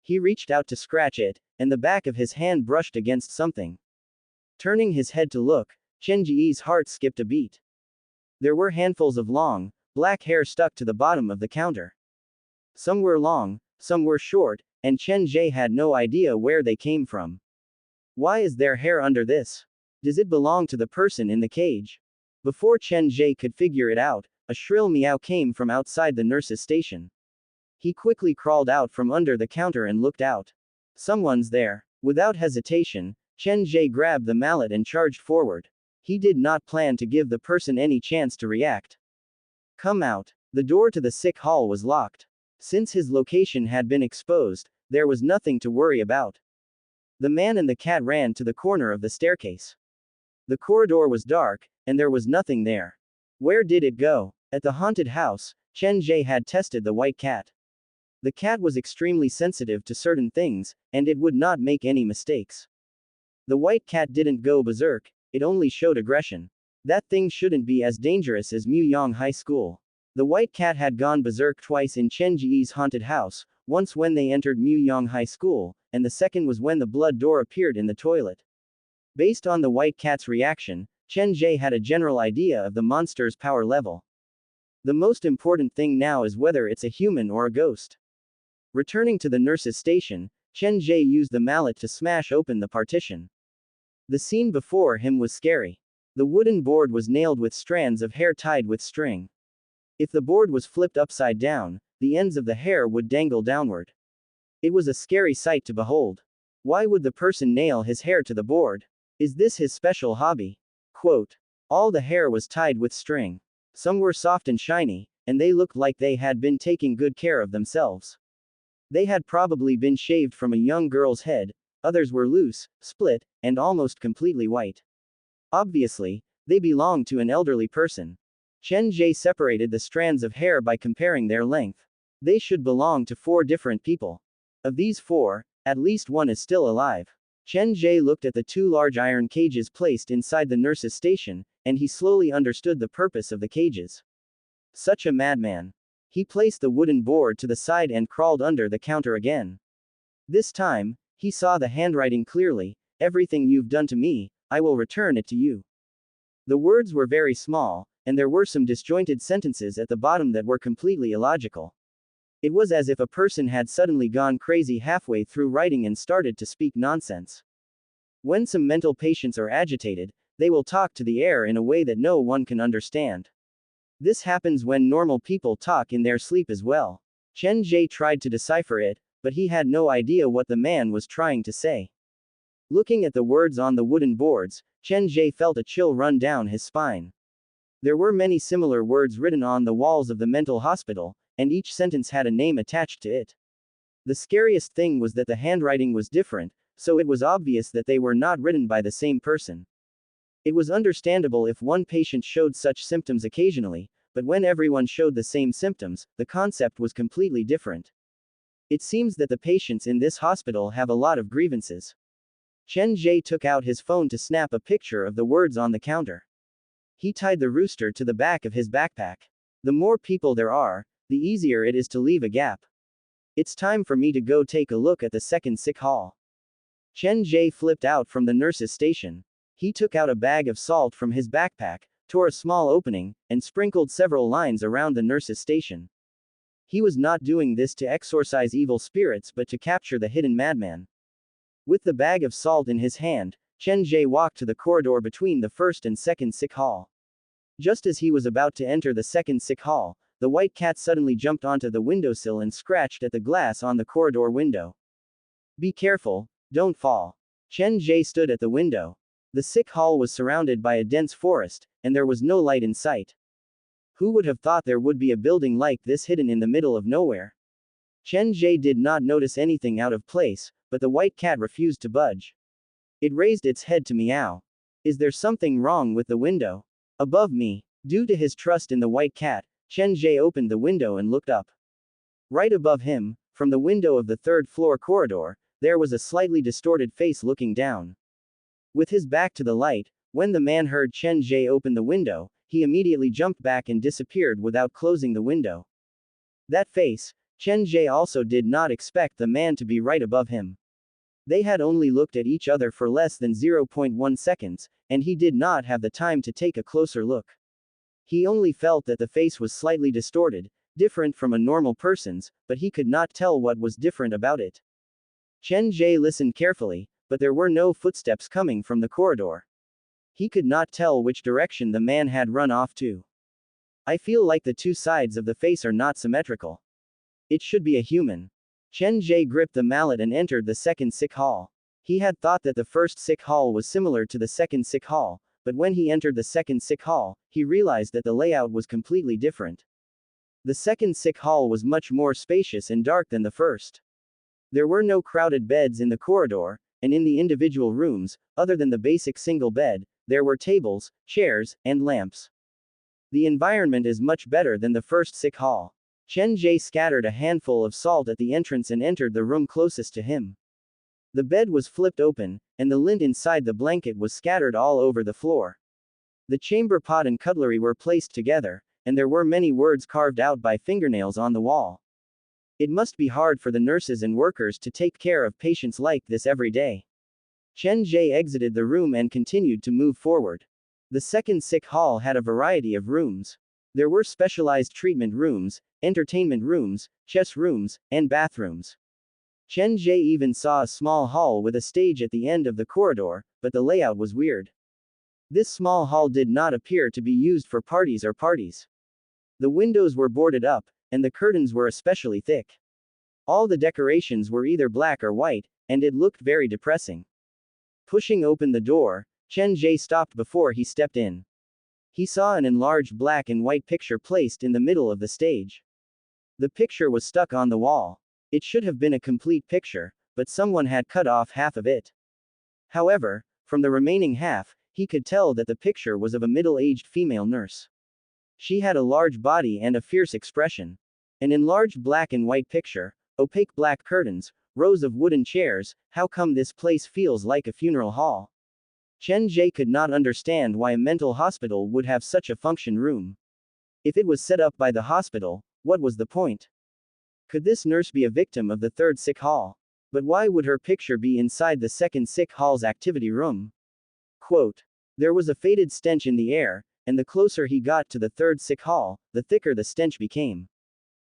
He reached out to scratch it, and the back of his hand brushed against something. Turning his head to look, Chen Ge's heart skipped a beat. There were handfuls of long, black hair stuck to the bottom of the counter. Some were long, some were short, and Chen Ge had no idea where they came from. Why is there hair under this? Does it belong to the person in the cage? Before Chen Ge could figure it out, a shrill meow came from outside the nurse's station. He quickly crawled out from under the counter and looked out. Someone's there. Without hesitation, Chen Ge grabbed the mallet and charged forward. He did not plan to give the person any chance to react. Come out. The door to the sick hall was locked. Since his location had been exposed, there was nothing to worry about. The man and the cat ran to the corner of the staircase. The corridor was dark, and there was nothing there. Where did it go? At the haunted house, Chen Ge had tested the white cat. The cat was extremely sensitive to certain things, and it would not make any mistakes. The white cat didn't go berserk, it only showed aggression. That thing shouldn't be as dangerous as Muyang High School. The white cat had gone berserk twice in Chen Ge's haunted house, once when they entered Muyang High School, and the second was when the blood door appeared in the toilet. Based on the white cat's reaction, Chen Ge had a general idea of the monster's power level. The most important thing now is whether it's a human or a ghost. Returning to the nurse's station, Chen Ge used the mallet to smash open the partition. The scene before him was scary. The wooden board was nailed with strands of hair tied with string. If the board was flipped upside down, the ends of the hair would dangle downward. It was a scary sight to behold. Why would the person nail his hair to the board? Is this his special hobby? Quote. All the hair was tied with string. Some were soft and shiny, and they looked like they had been taking good care of themselves. They had probably been shaved from a young girl's head, others were loose, split, and almost completely white. Obviously, they belonged to an elderly person. Chen Ge separated the strands of hair by comparing their length. They should belong to 4 different people. Of these 4, at least one is still alive. Chen Ge looked at the 2 large iron cages placed inside the nurse's station, and he slowly understood the purpose of the cages. Such a madman. He placed the wooden board to the side and crawled under the counter again. This time, he saw the handwriting clearly. Everything you've done to me, I will return it to you. The words were very small, and there were some disjointed sentences at the bottom that were completely illogical. It was as if a person had suddenly gone crazy halfway through writing and started to speak nonsense. When some mental patients are agitated, they will talk to the air in a way that no one can understand. This happens when normal people talk in their sleep as well. Chen Ge tried to decipher it, but he had no idea what the man was trying to say. Looking at the words on the wooden boards, Chen Ge felt a chill run down his spine. There were many similar words written on the walls of the mental hospital, and each sentence had a name attached to it. The scariest thing was that the handwriting was different, so it was obvious that they were not written by the same person. It was understandable if one patient showed such symptoms occasionally, but when everyone showed the same symptoms, the concept was completely different. It seems that the patients in this hospital have a lot of grievances. Chen Ge took out his phone to snap a picture of the words on the counter. He tied the rooster to the back of his backpack. The more people there are, the easier it is to leave a gap. It's time for me to go take a look at the second sick hall. Chen Ge flipped out from the nurse's station. He took out a bag of salt from his backpack, tore a small opening, and sprinkled several lines around the nurse's station. He was not doing this to exorcise evil spirits but to capture the hidden madman. With the bag of salt in his hand, Chen Ge walked to the corridor between the first and second sick hall. Just as he was about to enter the second sick hall, the white cat suddenly jumped onto the windowsill and scratched at the glass on the corridor window. Be careful, don't fall. Chen Ge stood at the window. The sick hall was surrounded by a dense forest, and there was no light in sight. Who would have thought there would be a building like this hidden in the middle of nowhere? Chen Ge did not notice anything out of place, but the white cat refused to budge. It raised its head to meow. Is there something wrong with the window? Above me. Due to his trust in the white cat, Chen Ge opened the window and looked up. Right above him, from the window of the third-floor corridor, there was a slightly distorted face looking down. With his back to the light, when the man heard Chen Ge open the window, he immediately jumped back and disappeared without closing the window. That face, Chen Ge also did not expect the man to be right above him. They had only looked at each other for less than 0.1 seconds, and he did not have the time to take a closer look. He only felt that the face was slightly distorted, different from a normal person's, but he could not tell what was different about it. Chen Ge listened carefully, but there were no footsteps coming from the corridor. He could not tell which direction the man had run off to. I feel like the two sides of the face are not symmetrical. It should be a human. Chen Ge gripped the mallet and entered the second sick hall. He had thought that the first sick hall was similar to the second sick hall, but when he entered the second sick hall, he realized that the layout was completely different. The second sick hall was much more spacious and dark than the first. There were no crowded beds in the corridor, and in the individual rooms, other than the basic single bed, there were tables, chairs, and lamps. The environment is much better than the first sick hall. Chen Ge scattered a handful of salt at the entrance and entered the room closest to him. The bed was flipped open, and the lint inside the blanket was scattered all over the floor. The chamber pot and cutlery were placed together, and there were many words carved out by fingernails on the wall. It must be hard for the nurses and workers to take care of patients like this every day. Chen Ge exited the room and continued to move forward. The second sick hall had a variety of rooms. There were specialized treatment rooms, entertainment rooms, chess rooms, and bathrooms. Chen Ge even saw a small hall with a stage at the end of the corridor, but the layout was weird. This small hall did not appear to be used for parties or parties. The windows were boarded up, and the curtains were especially thick. All the decorations were either black or white, and it looked very depressing. Pushing open the door, Chen Ge stopped before he stepped in. He saw an enlarged black and white picture placed in the middle of the stage. The picture was stuck on the wall. It should have been a complete picture, but someone had cut off half of it. However, from the remaining half, he could tell that the picture was of a middle-aged female nurse. She had a large body and a fierce expression. An enlarged black and white picture, opaque black curtains, rows of wooden chairs. How come this place feels like a funeral hall? Chen Ge could not understand why a mental hospital would have such a function room. If it was set up by the hospital, what was the point? Could this nurse be a victim of the third sick hall? But why would her picture be inside the second sick hall's activity room? Quote. There was a faded stench in the air, and the closer he got to the third sick hall, the thicker the stench became.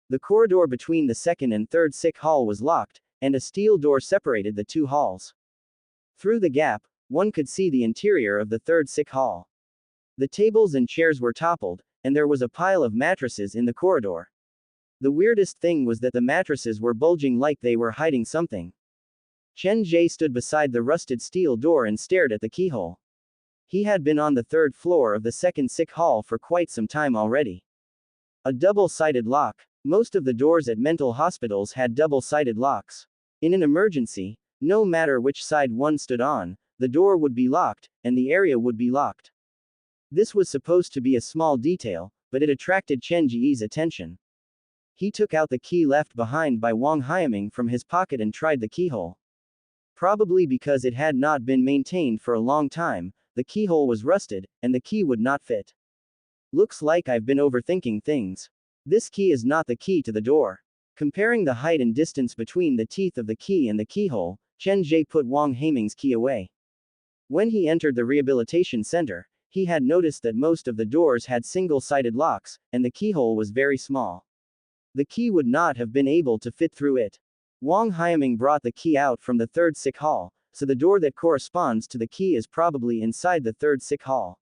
The corridor between the second and third sick hall was locked, and a steel door separated the two halls. Through the gap, one could see the interior of the third sick hall. The tables and chairs were toppled, and there was a pile of mattresses in the corridor. The weirdest thing was that the mattresses were bulging like they were hiding something. Chen Ge stood beside the rusted steel door and stared at the keyhole. He had been on the third floor of the second sick hall for quite some time already. A double-sided lock. Most of the doors at mental hospitals had double-sided locks. In an emergency, no matter which side one stood on, the door would be locked, and the area would be locked. This was supposed to be a small detail, but it attracted Chen Ge's attention. He took out the key left behind by Wang Haiming from his pocket and tried the keyhole. Probably because it had not been maintained for a long time, the keyhole was rusted, and the key would not fit. Looks like I've been overthinking things. This key is not the key to the door. Comparing the height and distance between the teeth of the key and the keyhole, Chen Ge put Wang Haiming's key away. When he entered the rehabilitation center, he had noticed that most of the doors had single-sided locks, and the keyhole was very small. The key would not have been able to fit through it. Wang Haiming brought the key out from the third sick hall, so the door that corresponds to the key is probably inside the third sick hall.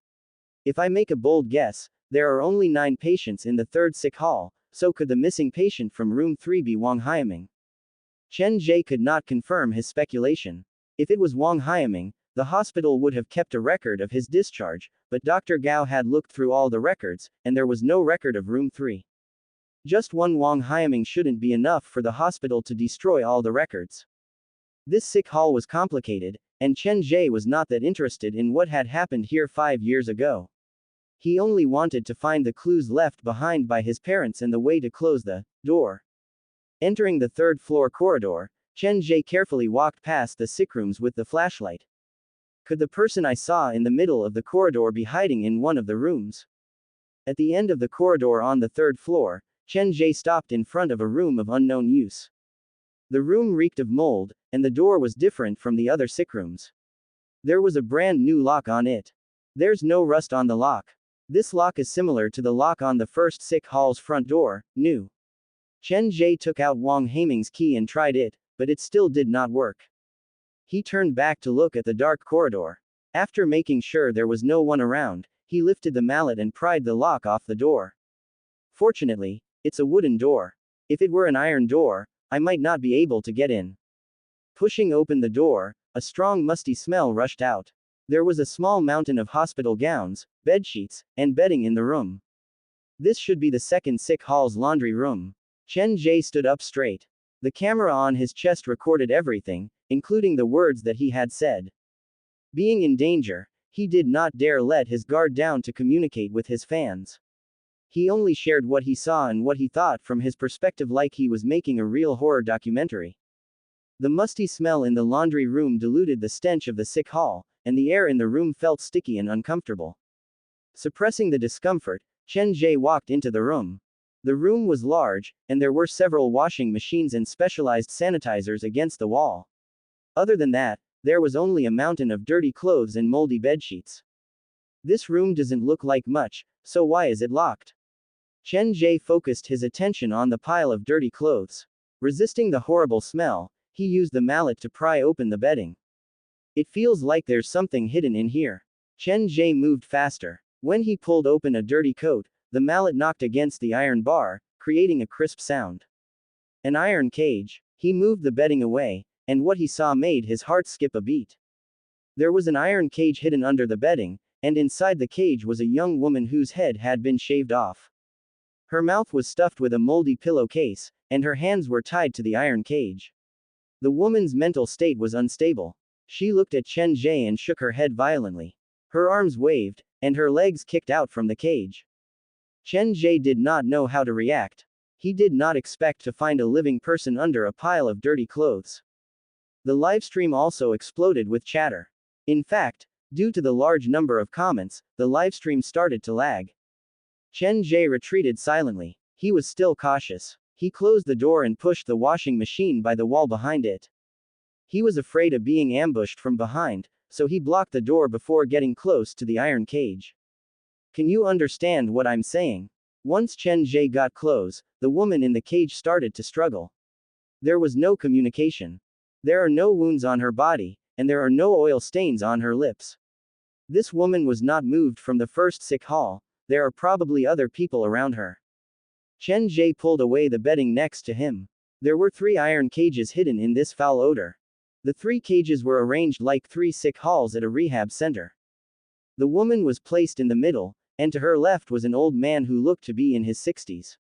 If I make a bold guess, there are only 9 patients in the third sick hall, so could the missing patient from room 3 be Wang Haiming? Chen Ge could not confirm his speculation. If it was Wang Haiming, the hospital would have kept a record of his discharge, but Dr. Gao had looked through all the records, and there was no record of room 3. Just one Wang Haiming shouldn't be enough for the hospital to destroy all the records. This sick hall was complicated, and Chen Ge was not that interested in what had happened here 5 years ago. He only wanted to find the clues left behind by his parents and the way to close the door. Entering the third-floor corridor, Chen Ge carefully walked past the sick rooms with the flashlight. Could the person I saw in the middle of the corridor be hiding in one of the rooms? At the end of the corridor on the third floor, Chen Ge stopped in front of a room of unknown use. The room reeked of mold, and the door was different from the other sick rooms. There was a brand new lock on it. There's no rust on the lock. This lock is similar to the lock on the first sick hall's front door, new. Chen Ge took out Wang Haiming's key and tried it, but it still did not work. He turned back to look at the dark corridor. After making sure there was no one around, he lifted the mallet and pried the lock off the door. Fortunately, it's a wooden door. If it were an iron door, I might not be able to get in. Pushing open the door, a strong musty smell rushed out. There was a small mountain of hospital gowns, bedsheets, and bedding in the room. This should be the second sick hall's laundry room. Chen Ge stood up straight. The camera on his chest recorded everything, including the words that he had said. Being in danger, he did not dare let his guard down to communicate with his fans. He only shared what he saw and what he thought from his perspective, like he was making a real horror documentary. The musty smell in the laundry room diluted the stench of the sick hall, and the air in the room felt sticky and uncomfortable. Suppressing the discomfort, Chen Ge walked into the room. The room was large, and there were several washing machines and specialized sanitizers against the wall. Other than that, there was only a mountain of dirty clothes and moldy bedsheets. This room doesn't look like much, so why is it locked? Chen Ge focused his attention on the pile of dirty clothes. Resisting the horrible smell, he used the mallet to pry open the bedding. It feels like there's something hidden in here. Chen Ge moved faster. When he pulled open a dirty coat, the mallet knocked against the iron bar, creating a crisp sound. An iron cage. He moved the bedding away, and what he saw made his heart skip a beat. There was an iron cage hidden under the bedding, and inside the cage was a young woman whose head had been shaved off. Her mouth was stuffed with a moldy pillowcase, and her hands were tied to the iron cage. The woman's mental state was unstable. She looked at Chen Ge and shook her head violently. Her arms waved, and her legs kicked out from the cage. Chen Ge did not know how to react. He did not expect to find a living person under a pile of dirty clothes. The livestream also exploded with chatter. In fact, due to the large number of comments, the livestream started to lag. Chen Ge retreated silently. He was still cautious. He closed the door and pushed the washing machine by the wall behind it. He was afraid of being ambushed from behind, so he blocked the door before getting close to the iron cage. Can you understand what I'm saying? Once Chen Ge got close, the woman in the cage started to struggle. There was no communication. There are no wounds on her body, and there are no oil stains on her lips. This woman was not moved from the first sick hall. There are probably other people around her. Chen Ge pulled away the bedding next to him. There were 3 iron cages hidden in this foul odor. The 3 cages were arranged like 3 sick halls at a rehab center. The woman was placed in the middle, and to her left was an old man who looked to be in his 60s.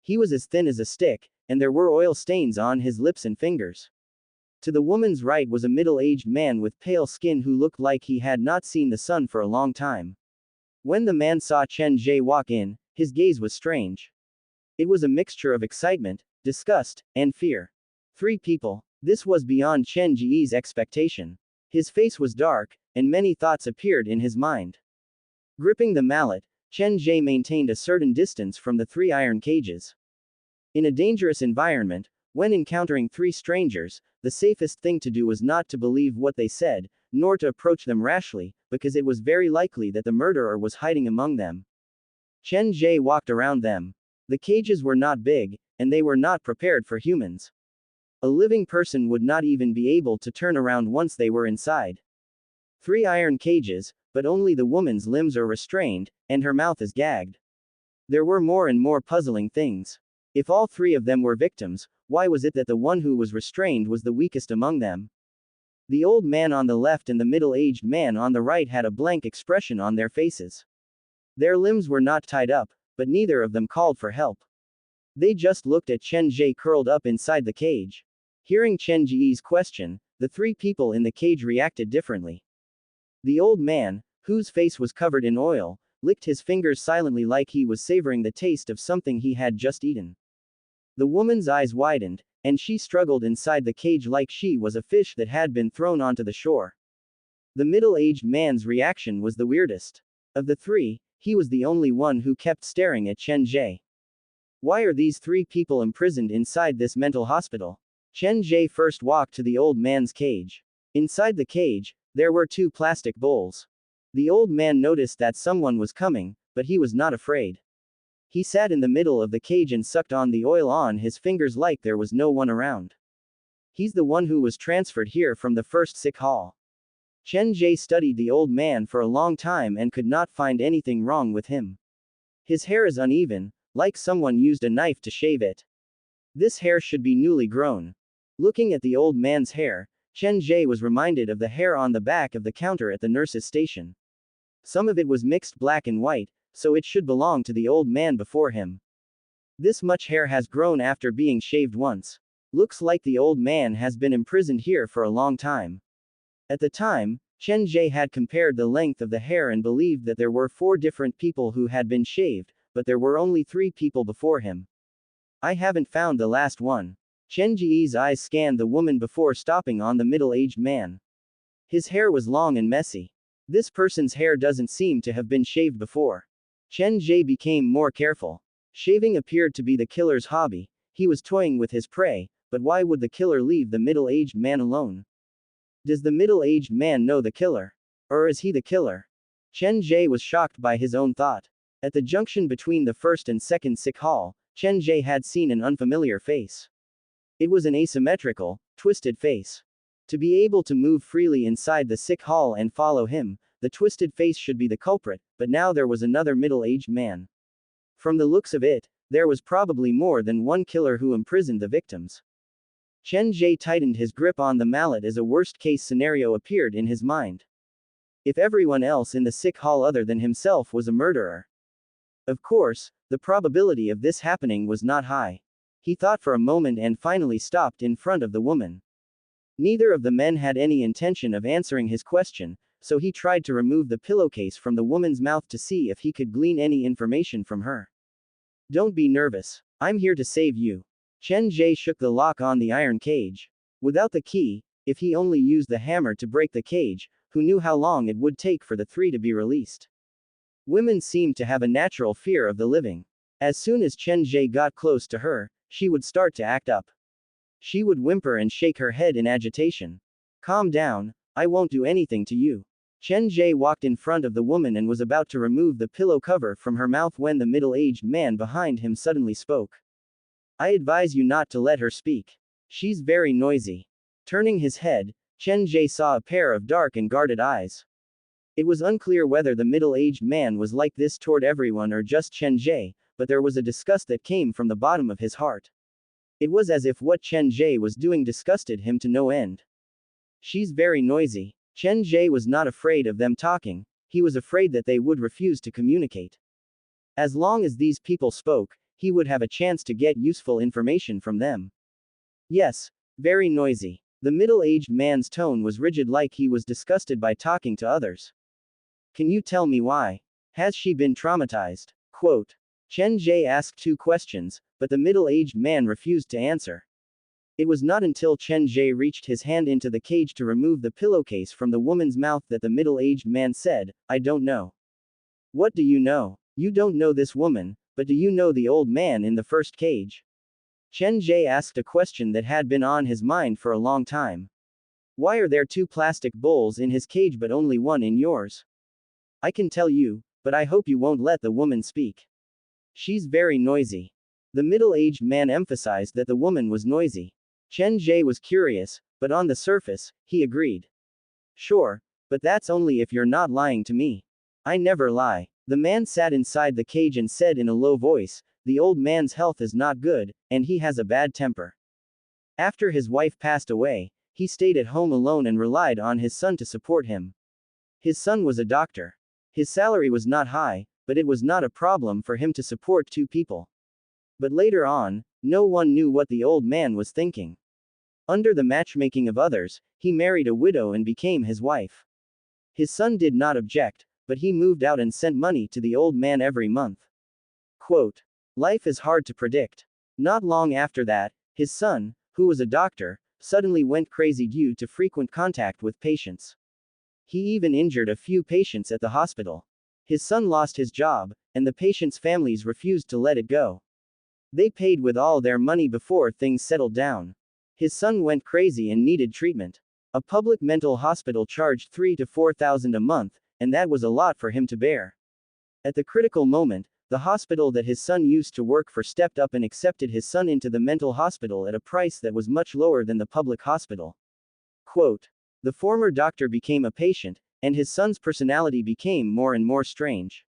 He was as thin as a stick, and there were oil stains on his lips and fingers. To the woman's right was a middle-aged man with pale skin who looked like he had not seen the sun for a long time. When the man saw Chen Ge walk in, his gaze was strange. It was a mixture of excitement, disgust, and fear. 3 people. This was beyond Chen Ge's expectation. His face was dark, and many thoughts appeared in his mind. Gripping the mallet, Chen Ge maintained a certain distance from the 3 iron cages. In a dangerous environment, when encountering 3 strangers, the safest thing to do was not to believe what they said, nor to approach them rashly, because it was very likely that the murderer was hiding among them. Chen Ge walked around them. The cages were not big, and they were not prepared for humans. A living person would not even be able to turn around once they were inside. 3 iron cages, but only the woman's limbs are restrained, and her mouth is gagged. There were more and more puzzling things. If all 3 of them were victims, why was it that the one who was restrained was the weakest among them? The old man on the left and the middle-aged man on the right had a blank expression on their faces. Their limbs were not tied up, but neither of them called for help. They just looked at Chen Ge curled up inside the cage. Hearing Chen Ge's question, the 3 people in the cage reacted differently. The old man, whose face was covered in oil, licked his fingers silently like he was savoring the taste of something he had just eaten. The woman's eyes widened, and she struggled inside the cage like she was a fish that had been thrown onto the shore. The middle-aged man's reaction was the weirdest. Of the three, he was the only one who kept staring at Chen Ge. Why are these three people imprisoned inside this mental hospital? Chen Ge first walked to the old man's cage. Inside the cage, there were two plastic bowls. The old man noticed that someone was coming, but he was not afraid. He sat in the middle of the cage and sucked on the oil on his fingers like there was no one around. He's the one who was transferred here from the first sick hall. Chen Ge studied the old man for a long time and could not find anything wrong with him. His hair is uneven, like someone used a knife to shave it. This hair should be newly grown. Looking at the old man's hair, Chen Ge was reminded of the hair on the back of the counter at the nurse's station. Some of it was mixed black and white, so it should belong to the old man before him. This much hair has grown after being shaved once. Looks like the old man has been imprisoned here for a long time. At the time, Chen Ge had compared the length of the hair and believed that there were 4 different people who had been shaved, but there were only 3 people before him. I haven't found the last one. Chen Ge's eyes scanned the woman before stopping on the middle-aged man. His hair was long and messy. This person's hair doesn't seem to have been shaved before. Chen Ge became more careful. Shaving appeared to be the killer's hobby. He was toying with his prey, but why would the killer leave the middle-aged man alone? Does the middle-aged man know the killer? Or is he the killer? Chen Ge was shocked by his own thought. At the junction between the first and second sick hall, Chen Ge had seen an unfamiliar face. It was an asymmetrical, twisted face. To be able to move freely inside the sick hall and follow him, the twisted face should be the culprit, but now there was another middle-aged man. From the looks of it, there was probably more than one killer who imprisoned the victims. Chen Ge tightened his grip on the mallet as a worst-case scenario appeared in his mind. If everyone else in the sick hall other than himself was a murderer. Of course, the probability of this happening was not high. He thought for a moment and finally stopped in front of the woman. Neither of the men had any intention of answering his question, so he tried to remove the pillowcase from the woman's mouth to see if he could glean any information from her. Don't be nervous. I'm here to save you. Chen Ge shook the lock on the iron cage. Without the key, if he only used the hammer to break the cage, who knew how long it would take for the 3 to be released? Women seemed to have a natural fear of the living. As soon as Chen Ge got close to her, she would start to act up. She would whimper and shake her head in agitation. Calm down, I won't do anything to you. Chen Ge walked in front of the woman and was about to remove the pillow cover from her mouth when the middle-aged man behind him suddenly spoke. I advise you not to let her speak. She's very noisy. Turning his head, Chen Ge saw a pair of dark and guarded eyes. It was unclear whether the middle-aged man was like this toward everyone or just Chen Ge, but there was a disgust that came from the bottom of his heart. It was as if what Chen Ge was doing disgusted him to no end. She's very noisy. Chen Ge was not afraid of them talking, he was afraid that they would refuse to communicate. As long as these people spoke, he would have a chance to get useful information from them. Yes, very noisy. The middle-aged man's tone was rigid like he was disgusted by talking to others. Can you tell me why? Has she been traumatized? Quote. Chen Ge asked 2 questions, but the middle-aged man refused to answer. It was not until Chen Ge reached his hand into the cage to remove the pillowcase from the woman's mouth that the middle-aged man said, I don't know. What do you know? You don't know this woman, but do you know the old man in the first cage? Chen Ge asked a question that had been on his mind for a long time. Why are there 2 plastic bowls in his cage but only one in yours? I can tell you, but I hope you won't let the woman speak. She's very noisy. The middle-aged man emphasized that the woman was noisy. Chen Ge was curious, but on the surface, he agreed. Sure, but that's only if you're not lying to me. I never lie. The man sat inside the cage and said in a low voice, the old man's health is not good, and he has a bad temper. After his wife passed away, he stayed at home alone and relied on his son to support him. His son was a doctor. His salary was not high, but it was not a problem for him to support 2 people. But later on, no one knew what the old man was thinking. Under the matchmaking of others, he married a widow and became his wife. His son did not object, but he moved out and sent money to the old man every month. Quote, life is hard to predict. Not long after that, his son, who was a doctor, suddenly went crazy due to frequent contact with patients. He even injured a few patients at the hospital. His son lost his job, and the patients' families refused to let it go. They paid with all their money before things settled down. His son went crazy and needed treatment. A public mental hospital charged $3,000 to $4,000 a month, and that was a lot for him to bear. At the critical moment, the hospital that his son used to work for stepped up and accepted his son into the mental hospital at a price that was much lower than the public hospital. Quote, the former doctor became a patient, and his son's personality became more and more strange.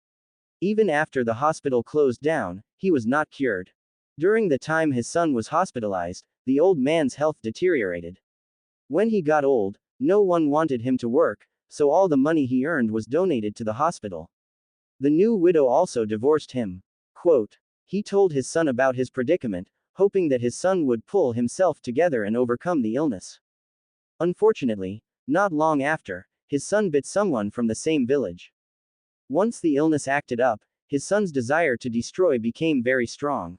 Even after the hospital closed down, he was not cured. During the time his son was hospitalized, the old man's health deteriorated. When he got old, no one wanted him to work, so all the money he earned was donated to the hospital. The new widow also divorced him. Quote, he told his son about his predicament, hoping that his son would pull himself together and overcome the illness. Unfortunately, not long after, his son bit someone from the same village. Once the illness acted up, his son's desire to destroy became very strong.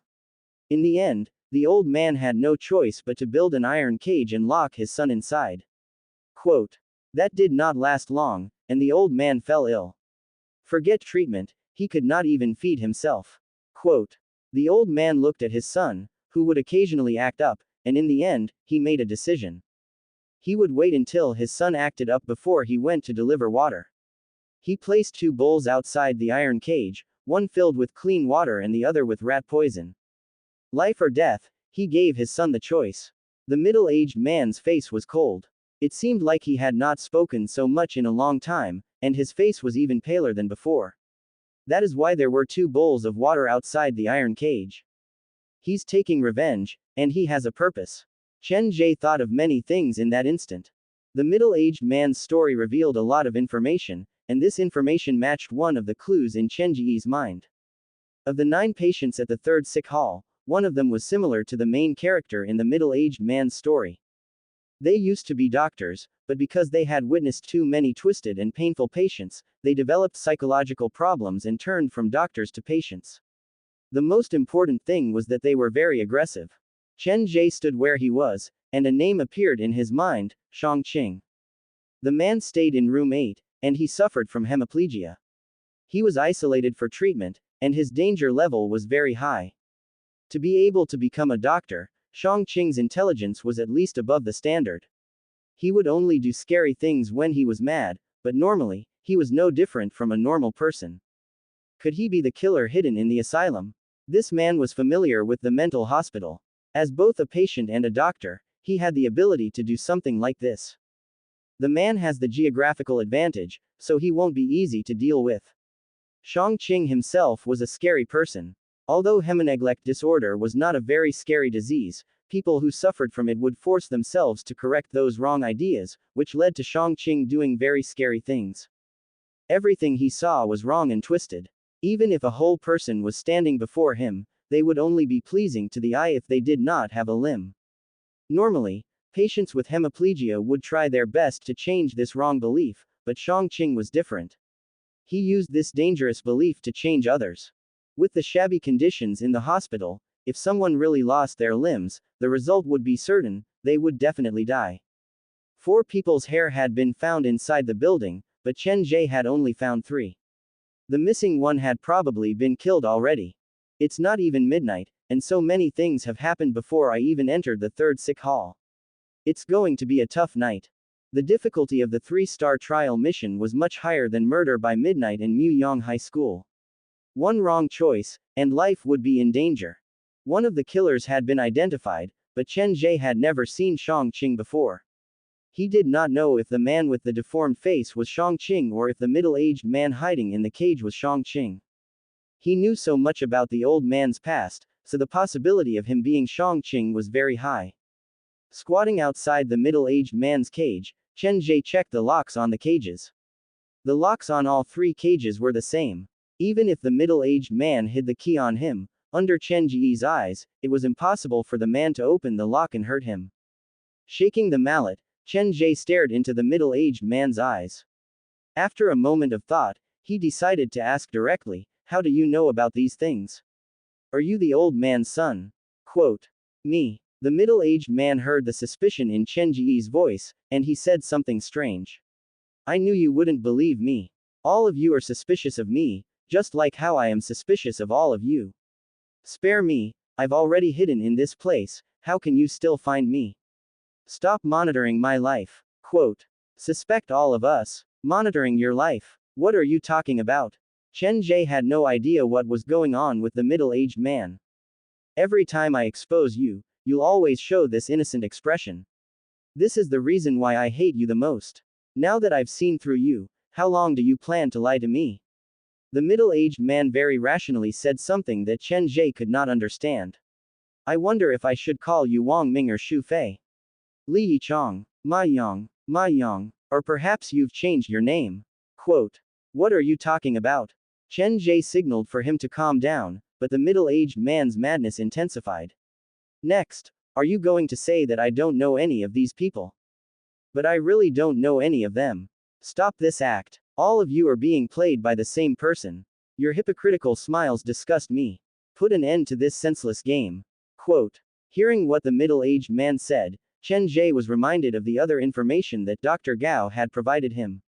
In the end, the old man had no choice but to build an iron cage and lock his son inside. Quote, that did not last long, and the old man fell ill. Forget treatment, he could not even feed himself. Quote, the old man looked at his son, who would occasionally act up, and in the end, he made a decision. He would wait until his son acted up before he went to deliver water. He placed 2 bowls outside the iron cage, one filled with clean water and the other with rat poison. Life or death, he gave his son the choice. The middle-aged man's face was cold. It seemed like he had not spoken so much in a long time, and his face was even paler than before. That is why there were 2 bowls of water outside the iron cage. He's taking revenge, and he has a purpose. Chen Ge thought of many things in that instant. The middle-aged man's story revealed a lot of information, and this information matched one of the clues in Chen Ge's mind. Of the 9 patients at the 3rd sick hall, one of them was similar to the main character in the middle-aged man's story. They used to be doctors, but because they had witnessed too many twisted and painful patients, they developed psychological problems and turned from doctors to patients. The most important thing was that they were very aggressive. Chen Ge stood where he was, and a name appeared in his mind, Shangqing. The man stayed in room 8, and he suffered from hemiplegia. He was isolated for treatment, and his danger level was very high. To be able to become a doctor, Shangqing's intelligence was at least above the standard. He would only do scary things when he was mad, but normally, he was no different from a normal person. Could he be the killer hidden in the asylum? This man was familiar with the mental hospital. As both a patient and a doctor, he had the ability to do something like this. The man has the geographical advantage, so he won't be easy to deal with. Shangqing himself was a scary person. Although hemineglect disorder was not a very scary disease, people who suffered from it would force themselves to correct those wrong ideas, which led to Shangqing doing very scary things. Everything he saw was wrong and twisted. Even if a whole person was standing before him, they would only be pleasing to the eye if they did not have a limb. Normally, patients with hemiplegia would try their best to change this wrong belief, but Shangqing was different. He used this dangerous belief to change others. With the shabby conditions in the hospital, if someone really lost their limbs, the result would be certain, they would definitely die. 4 people's hair had been found inside the building, but Chen Ge had only found 3. The missing one had probably been killed already. It's not even midnight, and so many things have happened before I even entered the 3rd sick hall. It's going to be a tough night. The difficulty of the 3-star trial mission was much higher than Murder by Midnight in Muyang High School. One wrong choice, and life would be in danger. One of the killers had been identified, but Chen Ge had never seen Shangqing before. He did not know if the man with the deformed face was Shangqing or if the middle-aged man hiding in the cage was Shangqing. He knew so much about the old man's past, so the possibility of him being Shangqing was very high. Squatting outside the middle-aged man's cage, Chen Ge checked the locks on the cages. The locks on all 3 cages were the same. Even if the middle-aged man hid the key on him, under Chen Ge's eyes, it was impossible for the man to open the lock and hurt him. Shaking the mallet, Chen Ge stared into the middle-aged man's eyes. After a moment of thought, He decided to ask directly, "How do you know about these things? Are you the old man's son?" Quote. "Me." The middle-aged man heard the suspicion in Chen Ge's voice, and he said something strange. "I knew you wouldn't believe me. All of you are suspicious of me, just like how I am suspicious of all of you. Spare me, I've already hidden in this place, how can you still find me? Stop monitoring my life." Quote. "Suspect all of us? Monitoring your life? What are you talking about?" Chen Ge had no idea what was going on with the middle-aged man. "Every time I expose you, you'll always show this innocent expression. This is the reason why I hate you the most. Now that I've seen through you, how long do you plan to lie to me?" The middle-aged man very rationally said something that Chen Ge could not understand. "I wonder if I should call you Wang Ming or Shu Fei. Li Yichang, Ma Yang, or perhaps you've changed your name." Quote. "What are you talking about?" Chen Ge signaled for him to calm down, but the middle-aged man's madness intensified. "Next, are you going to say that I don't know any of these people? But I really don't know any of them. Stop this act. All of you are being played by the same person. Your hypocritical smiles disgust me. Put an end to this senseless game." Quote. Hearing what the middle-aged man said, Chen Ge was reminded of the other information that Dr. Gao had provided him.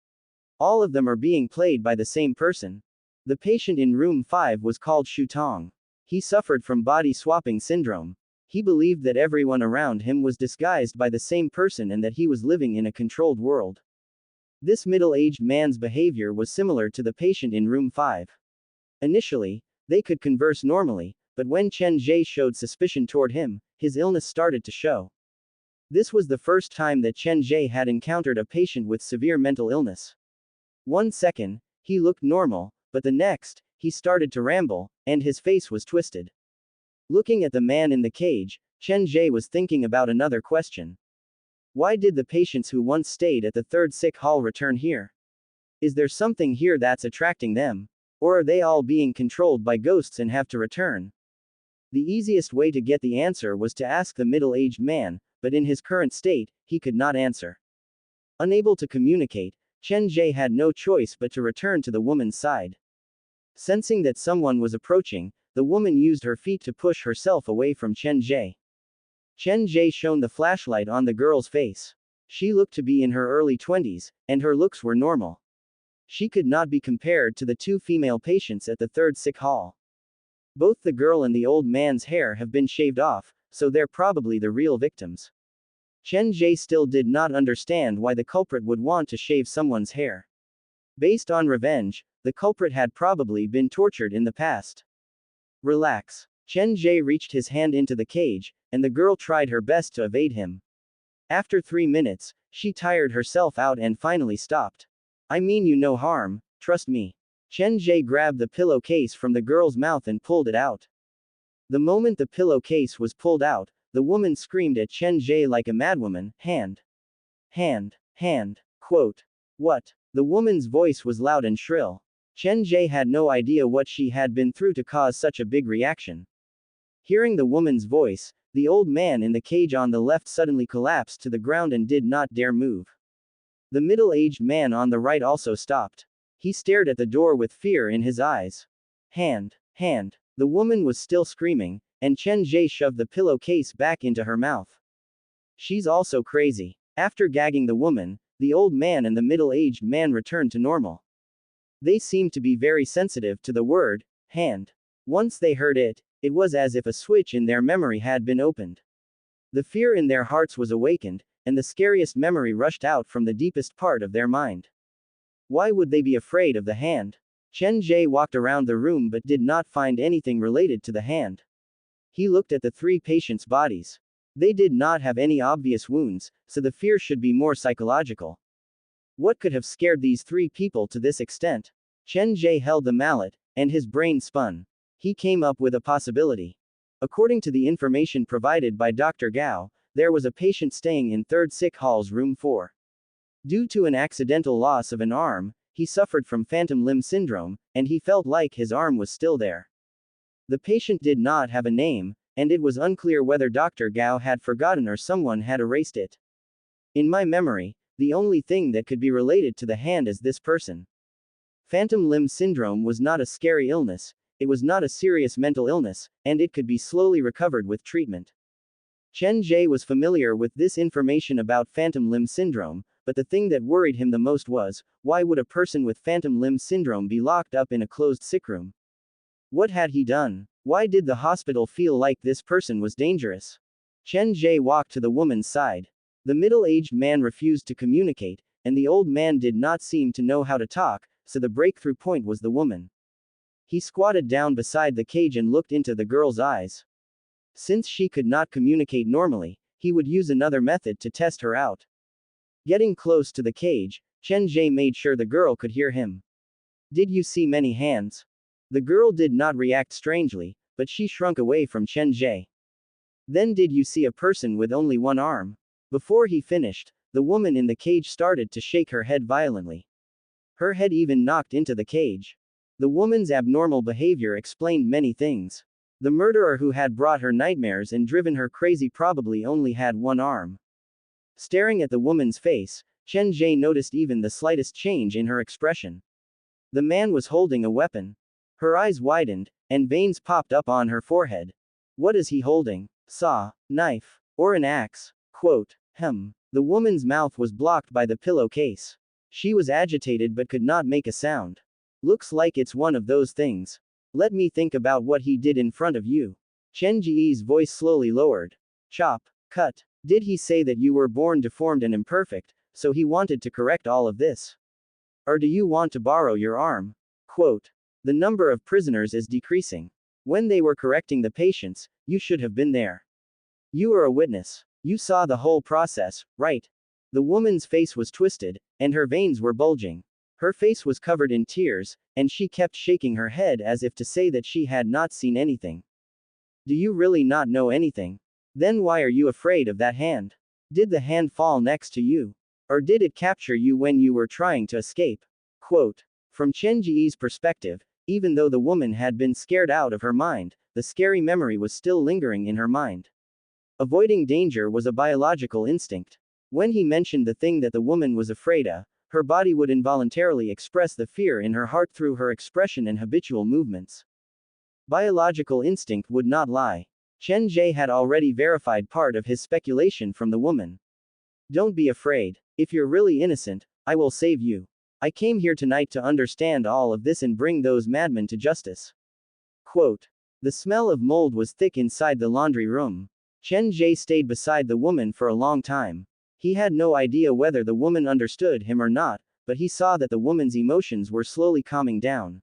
All of them are being played by the same person. The patient in room 5 was called Shu Tong. He suffered from body-swapping syndrome. He believed that everyone around him was disguised by the same person and that he was living in a controlled world. This middle-aged man's behavior was similar to the patient in room 5. Initially, they could converse normally, but when Chen Ge showed suspicion toward him, his illness started to show. This was the first time that Chen Ge had encountered a patient with severe mental illness. 1 second, he looked normal, but the next, he started to ramble, and his face was twisted. Looking at the man in the cage, Chen Ge was thinking about another question. Why did the patients who once stayed at the third sick hall return here? Is there something here that's attracting them? Or are they all being controlled by ghosts and have to return? The easiest way to get the answer was to ask the middle-aged man, but in his current state, he could not answer. Unable to communicate, Chen Ge had no choice but to return to the woman's side. Sensing that someone was approaching, the woman used her feet to push herself away from Chen Ge. Chen Ge shone the flashlight on the girl's face. She looked to be in her early 20s, and her looks were normal. She could not be compared to the 2 female patients at the third sick hall. Both the girl and the old man's hair have been shaved off, so they're probably the real victims. Chen Ge still did not understand why the culprit would want to shave someone's hair. Based on revenge, the culprit had probably been tortured in the past. Relax. Chen Ge reached his hand into the cage, and the girl tried her best to evade him. After 3 minutes, she tired herself out and finally stopped. "I mean you no harm, trust me." Chen Ge grabbed the pillowcase from the girl's mouth and pulled it out. The moment the pillowcase was pulled out, the woman screamed at Chen Ge like a madwoman, "Hand! Hand!" Quote. "What?" The woman's voice was loud and shrill. Chen Ge had no idea what she had been through to cause such a big reaction. Hearing the woman's voice, the old man in the cage on the left suddenly collapsed to the ground and did not dare move. The middle-aged man on the right also stopped. He stared at the door with fear in his eyes. Hand! The woman was still screaming, and Chen Ge shoved the pillowcase back into her mouth. She's also crazy. After gagging the woman, the old man and the middle-aged man returned to normal. They seemed to be very sensitive to the word, hand. Once they heard it, it was as if a switch in their memory had been opened. The fear in their hearts was awakened, and the scariest memory rushed out from the deepest part of their mind. Why would they be afraid of the hand? Chen Ge walked around the room but did not find anything related to the hand. He looked at the 3 patients' bodies. They did not have any obvious wounds, so the fear should be more psychological. What could have scared these 3 people to this extent? Chen Ge held the mallet, and his brain spun. He came up with a possibility. According to the information provided by Dr. Gao, there was a patient staying in 3rd Sick Hall's room 4. Due to an accidental loss of an arm, he suffered from phantom limb syndrome, and he felt like his arm was still there. The patient did not have a name, and it was unclear whether Dr. Gao had forgotten or someone had erased it. In my memory, the only thing that could be related to the hand is this person. Phantom limb syndrome was not a scary illness, it was not a serious mental illness, and it could be slowly recovered with treatment. Chen Ge was familiar with this information about phantom limb syndrome, but the thing that worried him the most was, why would a person with phantom limb syndrome be locked up in a closed sickroom? What had he done? Why did the hospital feel like this person was dangerous? Chen Ge walked to the woman's side. The middle-aged man refused to communicate, and the old man did not seem to know how to talk, so the breakthrough point was the woman. He squatted down beside the cage and looked into the girl's eyes. Since she could not communicate normally, he would use another method to test her out. Getting close to the cage, Chen Ge made sure the girl could hear him. Did you see many hands? The girl did not react strangely, but she shrunk away from Chen Ge. Then did you see a person with only one arm? Before he finished, the woman in the cage started to shake her head violently. Her head even knocked into the cage. The woman's abnormal behavior explained many things. The murderer who had brought her nightmares and driven her crazy probably only had one arm. Staring at the woman's face, Chen Ge noticed even the slightest change in her expression. The man was holding a weapon. Her eyes widened, and veins popped up on her forehead. What is he holding? Saw, knife, or an axe? Quote, The woman's mouth was blocked by the pillowcase. She was agitated but could not make a sound. Looks like it's one of those things. Let me think about what he did in front of you. Chen Ge's voice slowly lowered. Chop, cut. Did he say that you were born deformed and imperfect, so he wanted to correct all of this? Or do you want to borrow your arm? Quote, the number of prisoners is decreasing. When they were correcting the patients, you should have been there. You were a witness. You saw the whole process, right? The woman's face was twisted, and her veins were bulging. Her face was covered in tears, and she kept shaking her head as if to say that she had not seen anything. Do you really not know anything? Then why are you afraid of that hand? Did the hand fall next to you? Or did it capture you when you were trying to escape? Quote, from Chen Ge's perspective, even though the woman had been scared out of her mind, the scary memory was still lingering in her mind. Avoiding danger was a biological instinct. When he mentioned the thing that the woman was afraid of, her body would involuntarily express the fear in her heart through her expression and habitual movements. Biological instinct would not lie. Chen Ge had already verified part of his speculation from the woman. Don't be afraid. If you're really innocent, I will save you. I came here tonight to understand all of this and bring those madmen to justice. Quote. The smell of mold was thick inside the laundry room. Chen Ge stayed beside the woman for a long time. He had no idea whether the woman understood him or not, but he saw that the woman's emotions were slowly calming down.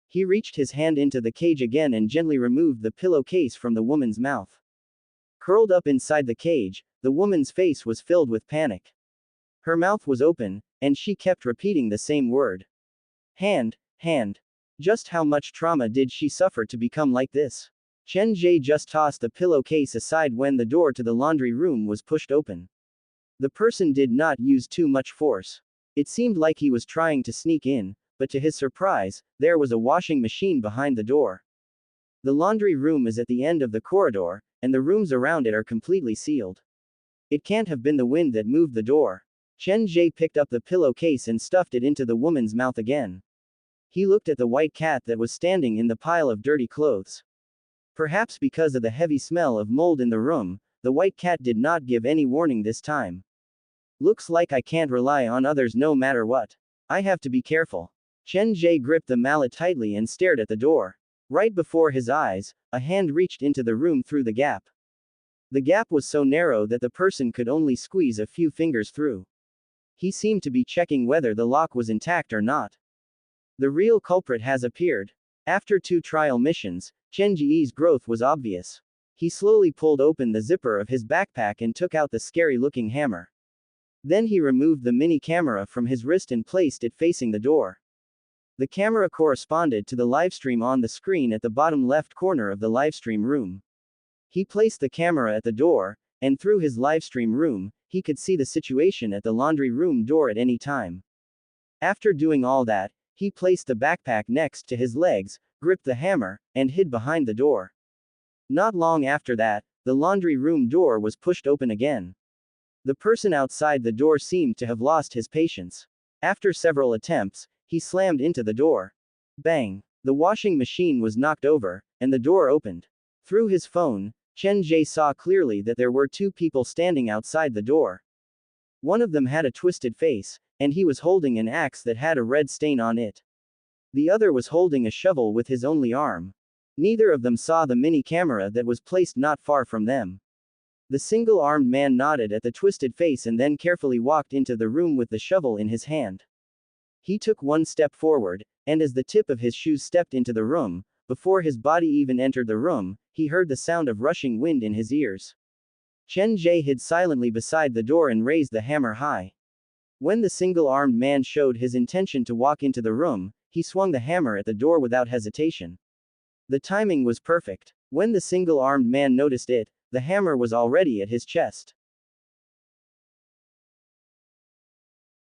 He reached his hand into the cage again and gently removed the pillowcase from the woman's mouth. Curled up inside the cage, the woman's face was filled with panic. Her mouth was open, and she kept repeating the same word. Hand, hand. Just how much trauma did she suffer to become like this? Chen Ge just tossed the pillowcase aside when the door to the laundry room was pushed open. The person did not use too much force. It seemed like he was trying to sneak in, but to his surprise, there was a washing machine behind the door. The laundry room is at the end of the corridor, and the rooms around it are completely sealed. It can't have been the wind that moved the door. Chen Ge picked up the pillowcase and stuffed it into the woman's mouth again. He looked at the white cat that was standing in the pile of dirty clothes. Perhaps because of the heavy smell of mold in the room, the white cat did not give any warning this time. Looks like I can't rely on others no matter what. I have to be careful. Chen Ge gripped the mallet tightly and stared at the door. Right before his eyes, a hand reached into the room through the gap. The gap was so narrow that the person could only squeeze a few fingers through. He seemed to be checking whether the lock was intact or not. The real culprit has appeared. After 2 trial missions, Chen Ge's growth was obvious. He slowly pulled open the zipper of his backpack and took out the scary-looking hammer. Then he removed the mini camera from his wrist and placed it facing the door. The camera corresponded to the livestream on the screen at the bottom left corner of the livestream room. He placed the camera at the door, and through his livestream room, he could see the situation at the laundry room door at any time. After doing all that, he placed the backpack next to his legs, gripped the hammer, and hid behind the door. Not long after that, the laundry room door was pushed open again. The person outside the door seemed to have lost his patience. After several attempts, he slammed into the door. Bang! The washing machine was knocked over, and the door opened. Through his phone, Chen Ge saw clearly that there were two people standing outside the door. One of them had a twisted face, and he was holding an axe that had a red stain on it. The other was holding a shovel with his only arm. Neither of them saw the mini camera that was placed not far from them. The single-armed man nodded at the twisted face and then carefully walked into the room with the shovel in his hand. He took one step forward, and as the tip of his shoes stepped into the room, before his body even entered the room, he heard the sound of rushing wind in his ears. Chen Ge hid silently beside the door and raised the hammer high. When the single-armed man showed his intention to walk into the room, he swung the hammer at the door without hesitation. The timing was perfect. When the single-armed man noticed it, the hammer was already at his chest.